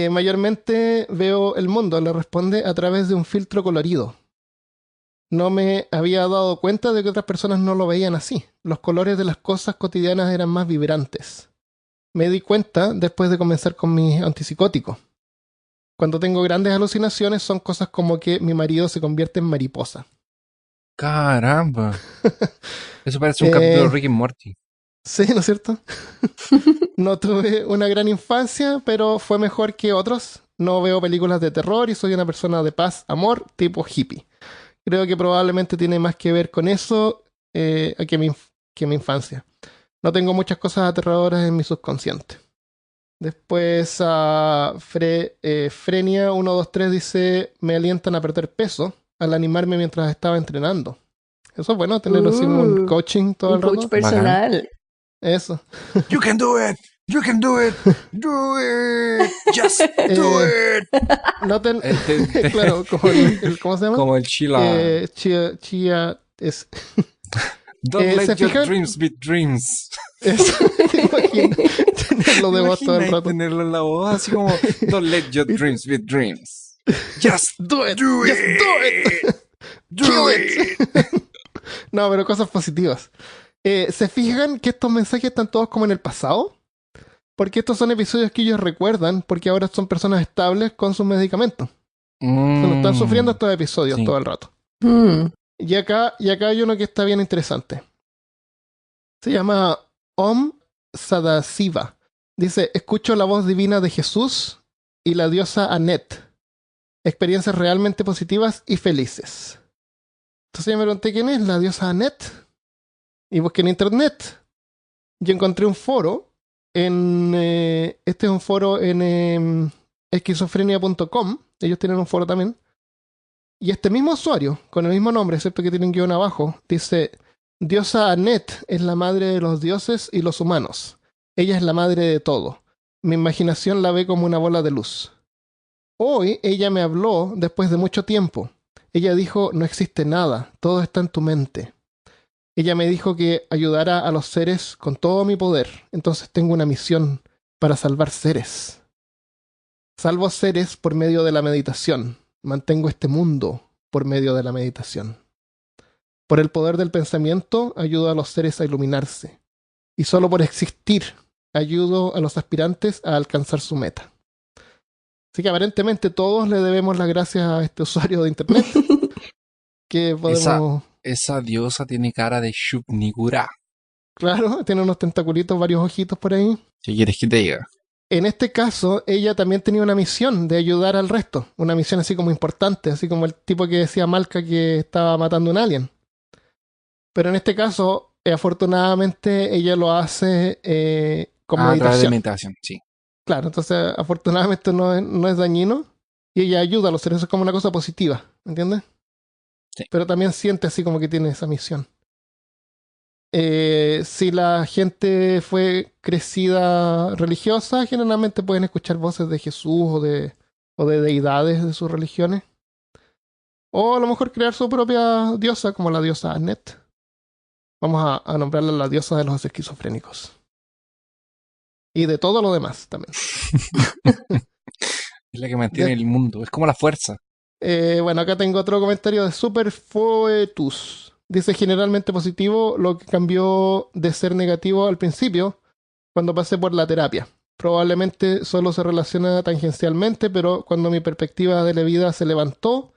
Mayormente veo el mundo, le responde, a través de un filtro colorido. No me había dado cuenta de que otras personas no lo veían así. Los colores de las cosas cotidianas eran más vibrantes. Me di cuenta después de comenzar con mis antipsicóticos. Cuando tengo grandes alucinaciones son cosas como que mi marido se convierte en mariposa. Caramba. Eso parece un capítulo de Rick and Morty. Sí, ¿no es cierto? No tuve una gran infancia, pero fue mejor que otros. No veo películas de terror y soy una persona de paz, amor, tipo hippie. Creo que probablemente tiene más que ver con eso que mi infancia. No tengo muchas cosas aterradoras en mi subconsciente. Después Frenia123 dice, me alientan a perder peso al animarme mientras estaba entrenando. Eso es bueno, tener así un coaching todo el Un coach rato. personal. Eso. You can do it. You can do it. Do it. Just do it. Noten, claro, como ¿cómo se llama? Como el chila. Chia es. Don't let ¿se your fijan? dreams be dreams. Eso, ¿te imaginas? Tenerlo de voz todo el rato. Tenerlo en la voz así como don't let your dreams be dreams. Just Do it. do Just it. do it. Do it. No, pero cosas positivas. ¿Se fijan que estos mensajes están todos como en el pasado? Porque estos son episodios que ellos recuerdan, porque ahora son personas estables con sus medicamentos. No están sufriendo estos episodios sí. todo el rato. Hmm. Y acá hay uno que está bien interesante. Se llama Om Sadasiva. Dice, escucho la voz divina de Jesús y la diosa Anet. Experiencias realmente positivas y felices. Entonces yo me pregunté, ¿quién es la diosa Anet? Y busqué en internet. Yo encontré un foro este es un foro en esquizofrenia.com. Ellos tienen un foro también. Y este mismo usuario, con el mismo nombre, excepto que tiene un guión abajo, dice, diosa Anet es la madre de los dioses y los humanos. Ella es la madre de todo. Mi imaginación la ve como una bola de luz. Hoy ella me habló después de mucho tiempo. Ella dijo, no existe nada, todo está en tu mente. Ella me dijo que ayudara a los seres con todo mi poder. Entonces tengo una misión para salvar seres. Salvo seres por medio de la meditación. Mantengo este mundo por medio de la meditación. Por el poder del pensamiento ayudo a los seres a iluminarse. Y solo por existir ayudo a los aspirantes a alcanzar su meta. Así que aparentemente todos le debemos las gracias a este usuario de internet. Que podemos... Esa diosa tiene cara de Shub-Niggura. Claro, tiene unos tentaculitos, varios ojitos por ahí. ¿Qué quieres que te diga? En este caso, ella también tenía una misión de ayudar al resto. Una misión así como importante, así como el tipo que decía Malca que estaba matando a un alien. Pero en este caso, afortunadamente, ella lo hace con A través de meditación. meditación, sí. Claro, entonces afortunadamente no es dañino. Y ella ayuda a los seres, eso es como una cosa positiva, ¿entiendes? Sí. Pero también siente así como que tiene esa misión. Si la gente fue crecida religiosa, generalmente pueden escuchar voces de Jesús o de deidades de sus religiones. O a lo mejor crear su propia diosa, como la diosa Anet. Vamos a nombrarla la diosa de los esquizofrénicos. Y de todo lo demás también. Es la que mantiene el mundo. Es como la fuerza. Bueno, acá tengo otro comentario de Superfoetus. Dice generalmente positivo, lo que cambió de ser negativo al principio cuando pasé por la terapia. Probablemente solo se relaciona tangencialmente, pero cuando mi perspectiva de la vida se levantó,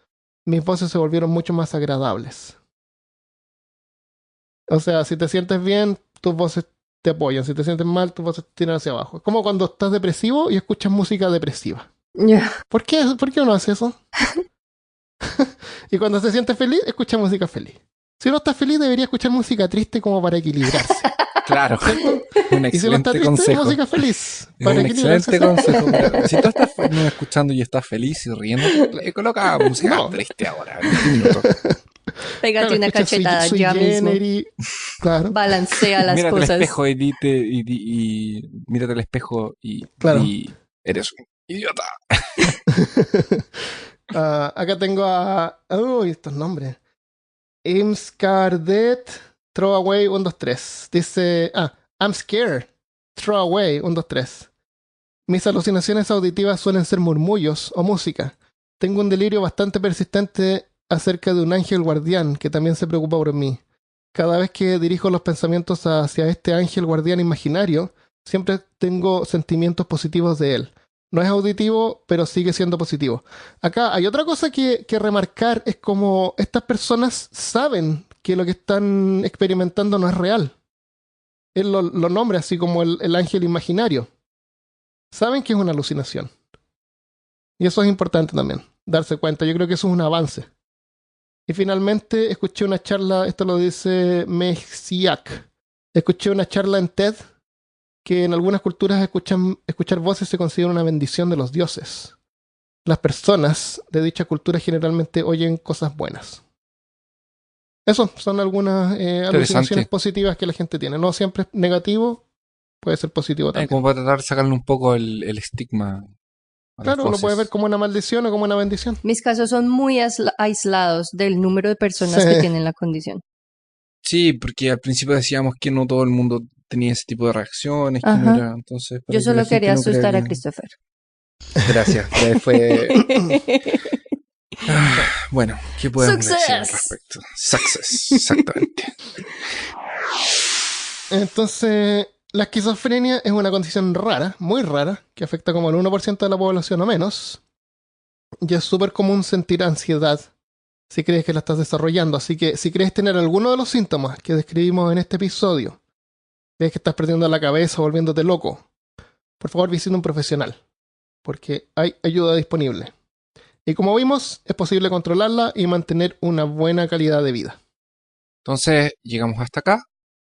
mis voces se volvieron mucho más agradables. O sea, si te sientes bien, tus voces te apoyan. Si te sientes mal, tus voces te tiran hacia abajo. Es como cuando estás depresivo y escuchas música depresiva. Ya. ¿Por qué uno hace eso? Y cuando se siente feliz, escucha música feliz. Si uno está feliz, debería escuchar música triste como para equilibrarse. Claro. Un Y si uno está excelente triste, consejo. música feliz. Es Para un equilibrarse. excelente consejo. Mira, si tú estás escuchando y estás feliz y riendo, coloca música No. triste ahora. 20 minutos. Pégate Claro, una escucha cachetada Sui ya mismo. Generis. Claro. Balancea las Mírate al cosas. espejo y mírate al espejo Claro. y eres un idiota. Acá tengo a... Uy, estos nombres. Imscardet Throwaway 123. Dice... I'm scared. Throwaway 123. Mis alucinaciones auditivas suelen ser murmullos o música. Tengo un delirio bastante persistente acerca de un ángel guardián que también se preocupa por mí. Cada vez que dirijo los pensamientos hacia este ángel guardián imaginario, siempre tengo sentimientos positivos de él. No es auditivo, pero sigue siendo positivo. Acá hay otra cosa que remarcar, es como estas personas saben que lo que están experimentando no es real. Él lo nombra así como el ángel imaginario. Saben que es una alucinación. Y eso es importante también, darse cuenta. Yo creo que eso es un avance. Y finalmente escuché una charla, esto lo dice Mexiac. Escuché una charla en TED que en algunas culturas escuchar voces se considera una bendición de los dioses. Las personas de dicha cultura generalmente oyen cosas buenas. Eso son algunas alucinaciones positivas que la gente tiene. No siempre es negativo, puede ser positivo también. Como para tratar de sacarle un poco el estigma. Claro, lo puedes ver como una maldición o como una bendición. Mis casos son muy aislados del número de personas que tienen la condición. Sí, porque al principio decíamos que no todo el mundo tenía ese tipo de reacciones. Que no era, entonces, yo solo quería asustar a Christopher. Gracias. Fue... Bueno, ¿qué podemos decir al respecto? Success, exactamente. Entonces, la esquizofrenia es una condición rara, muy rara, que afecta como al 1% de la población o menos. Y es súper común sentir ansiedad si crees que la estás desarrollando. Así que si crees tener alguno de los síntomas que describimos en este episodio, crees que estás perdiendo la cabeza o volviéndote loco, por favor visita un profesional, porque hay ayuda disponible. Y como vimos, es posible controlarla y mantener una buena calidad de vida. Entonces, llegamos hasta acá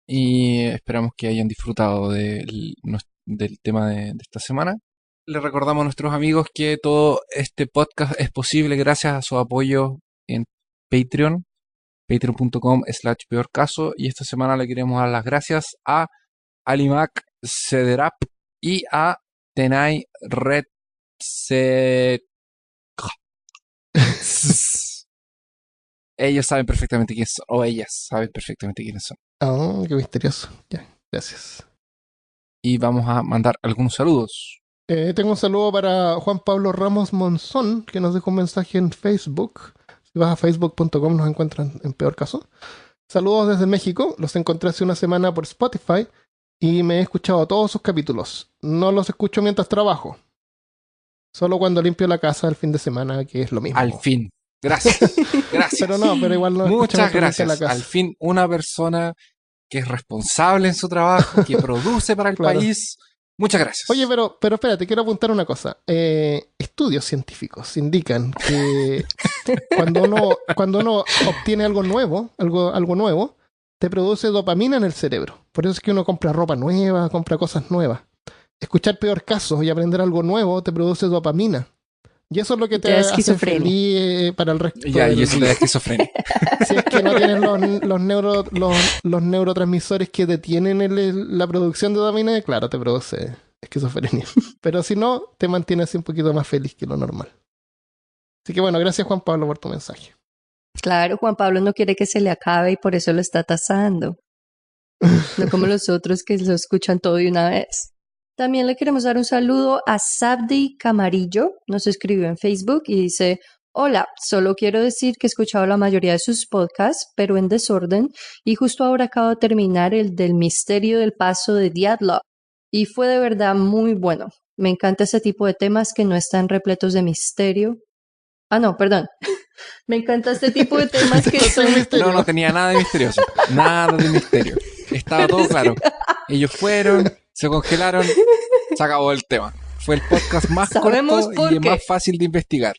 y esperamos que hayan disfrutado del tema de esta semana. Les recordamos a nuestros amigos que todo este podcast es posible gracias a su apoyo en Patreon, patreon.com/peorcaso. Y esta semana le queremos dar las gracias a Alimac Cederap y a Tenai Red Ellos saben perfectamente quiénes son, o ellas saben perfectamente quiénes son. Oh, qué misterioso. Ya, gracias. Y vamos a mandar algunos saludos. Tengo un saludo para Juan Pablo Ramos Monzón, que nos dejó un mensaje en Facebook. Si vas a facebook.com nos encuentran en Peor Caso. Saludos desde México. Los encontré hace una semana por Spotify y me he escuchado todos sus capítulos. No los escucho mientras trabajo. Solo cuando limpio la casa el fin de semana, que es lo mismo. Al fin. Gracias. Gracias. Pero igual no. Muchas gracias. Al fin una persona que es responsable en su trabajo, que produce para el país. Muchas gracias. Oye, pero espérate, quiero apuntar una cosa. Estudios científicos indican que cuando uno obtiene algo nuevo, te produce dopamina en el cerebro. Por eso es que uno compra ropa nueva, compra cosas nuevas. Escuchar Peor Caso y aprender algo nuevo te produce dopamina. Y eso es lo que te hace feliz para el resto. Ya, y eso te da esquizofrenia. Si es que no tienes los neurotransmisores que detienen la producción de dopamina, claro, te produce esquizofrenia. Pero si no, te mantiene así un poquito más feliz que lo normal. Así que bueno, gracias Juan Pablo por tu mensaje. Claro, Juan Pablo no quiere que se le acabe y por eso lo está tasando. No como los otros que lo escuchan todo de una vez. También le queremos dar un saludo a Sabdi Camarillo, nos escribió en Facebook y dice: hola, solo quiero decir que he escuchado la mayoría de sus podcasts, pero en desorden, y justo ahora acabo de terminar el del misterio del paso de Dyatlov, y fue de verdad muy bueno. Me encanta ese tipo de temas que no están repletos de misterio. Ah, no, perdón. Me encanta este tipo de temas que Entonces, son... misterio. No tenía nada de misterioso. Nada de misterio. Estaba todo claro. Ellos fueron, se congelaron, se acabó el tema. Fue el podcast más Sabemos corto por y qué. más fácil de investigar.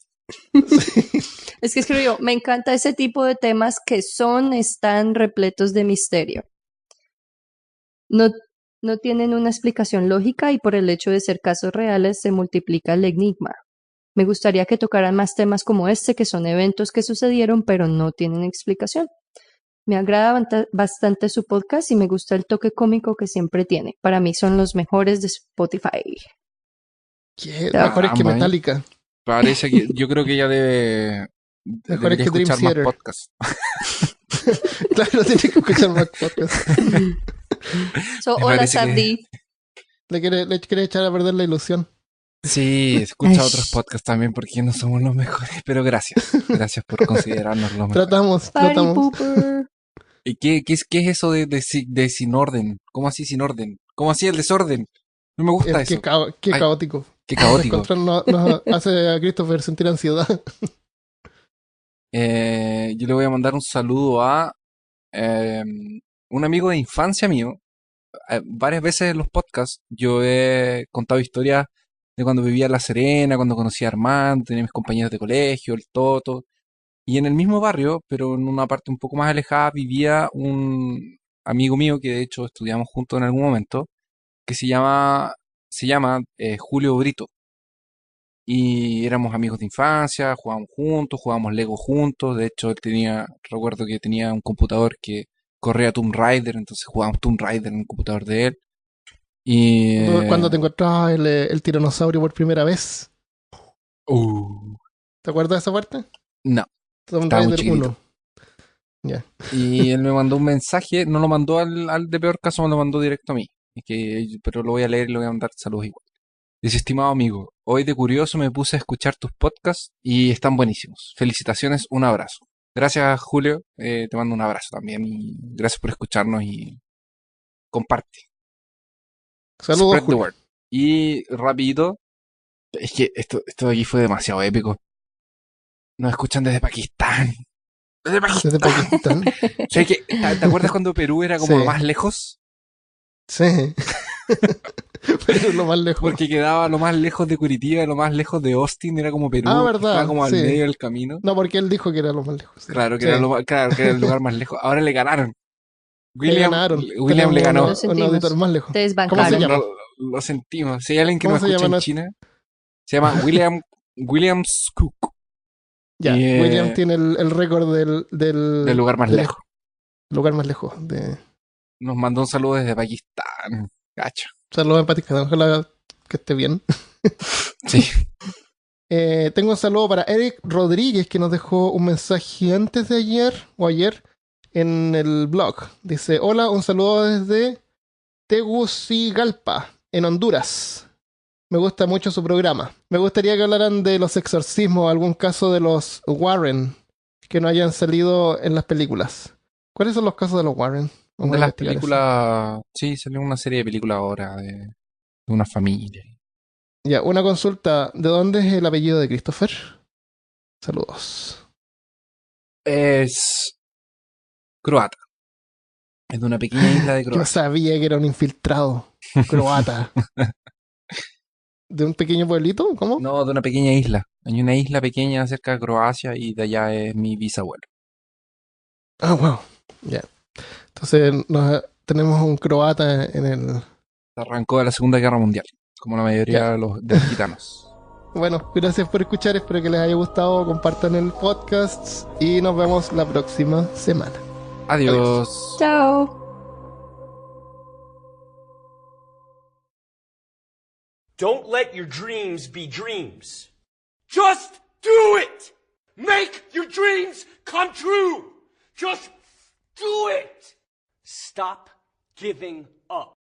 Es que escribió, me encanta ese tipo de temas que están repletos de misterio. No, no tienen una explicación lógica y por el hecho de ser casos reales se multiplica el enigma. Me gustaría que tocaran más temas como este, que son eventos que sucedieron pero no tienen explicación. Me agrada bastante su podcast y me gusta el toque cómico que siempre tiene. Para mí son los mejores de Spotify. ¿Qué? Ya. Mejores que Caramba, Metallica. Parece que yo creo que ella Mejores debería que Dream escuchar más Theater. podcasts. Claro, tiene que escuchar más podcast. Me Hola, parece que- Sabdi. Le quiere echar a perder la ilusión. Sí, escucha Ay. otros podcasts también porque no somos los mejores, pero gracias. Gracias por considerarnos los mejores. Tratamos. Party pooper. ¿Y qué es eso de sin orden? ¿Cómo así sin orden? ¿Cómo así el desorden? No me gusta eso. Qué Ay, caótico. Qué caótico. Descontrol nos hace a Christopher sentir ansiedad. Yo le voy a mandar un saludo a un amigo de infancia mío. Varias veces en los podcasts yo he contado historias de cuando vivía en La Serena, cuando conocí a Armando, tenía mis compañeros de colegio, el Toto. Y en el mismo barrio, pero en una parte un poco más alejada, vivía un amigo mío que de hecho estudiamos juntos en algún momento, que se llama Julio Brito. Y éramos amigos de infancia, jugábamos juntos, jugábamos Lego juntos. De hecho, recuerdo que tenía un computador que corría Tomb Raider, entonces jugábamos Tomb Raider en el computador de él. Y Cuando te encontrabas el tiranosaurio por primera vez. ¿Te acuerdas de esa parte? no, Tomb estaba muy Raider chiquitito. 1. Y él me mandó un mensaje, no lo mandó al de peor caso, me lo mandó directo a mí. Pero lo voy a leer y le voy a mandar saludos igual. Dice: estimado amigo, hoy de curioso me puse a escuchar tus podcasts y están buenísimos. Felicitaciones, un abrazo. Gracias, Julio. Te mando un abrazo también y gracias por escucharnos y comparte. Saludos, Spread the Julio. word. Y rapidito, es que esto de aquí fue demasiado épico. Nos escuchan desde Pakistán. Desde Pakistán. Desde Pakistán. ¿Sabes qué? ¿Te acuerdas cuando Perú era como Sí. lo más lejos? Sí. Pero es lo más lejos. Porque quedaba lo más lejos de Curitiba, lo más lejos de Austin, era como Perú. Ah, verdad, Estaba como al sí. medio del camino. No, porque él dijo que era lo más lejos. Sí. Claro, que Sí. claro, que era el lugar más lejos. Ahora le ganaron. Le ganaron. William le Tenemos ganó. Lo Un sentimos. auditor más lejos. Te ¿Cómo se desbancaron. llama? Lo sentimos. Si hay alguien que ¿Cómo nos se escucha llama en China, se llama William Skook, Ya, Y, William tiene el récord del lugar más lejos. lugar más lejos. Nos mandó un saludo desde Pakistán. Gacho. Saludos empáticos. Ojalá que esté bien. Sí. Tengo un saludo para Eric Rodríguez, que nos dejó un mensaje antes de ayer en el blog. Dice: hola, un saludo desde Tegucigalpa, en Honduras. Me gusta mucho su programa. Me gustaría que hablaran de los exorcismos o algún caso de los Warren que no hayan salido en las películas. ¿Cuáles son los casos de los Warren? Vamos De a las investigar eso. películas. Sí, salió una serie de películas ahora de una familia. Ya, una consulta. ¿De dónde es el apellido de Christopher? Saludos. Es croata. Es de una pequeña isla de Yo Croacia. sabía que era un infiltrado croata. ¿De un pequeño pueblito? ¿Cómo? No, de una pequeña isla. Hay una isla pequeña cerca de Croacia y de allá es mi bisabuelo. Ah, wow. Ya. Entonces tenemos un croata en el... Arrancó de la Segunda Guerra Mundial, como la mayoría de los gitanos. Bueno, gracias por escuchar. Espero que les haya gustado. Compartan el podcast y nos vemos la próxima semana. Adiós. Chao. Don't let your dreams be dreams. Just do it! Make your dreams come true! Just do it! Stop giving up.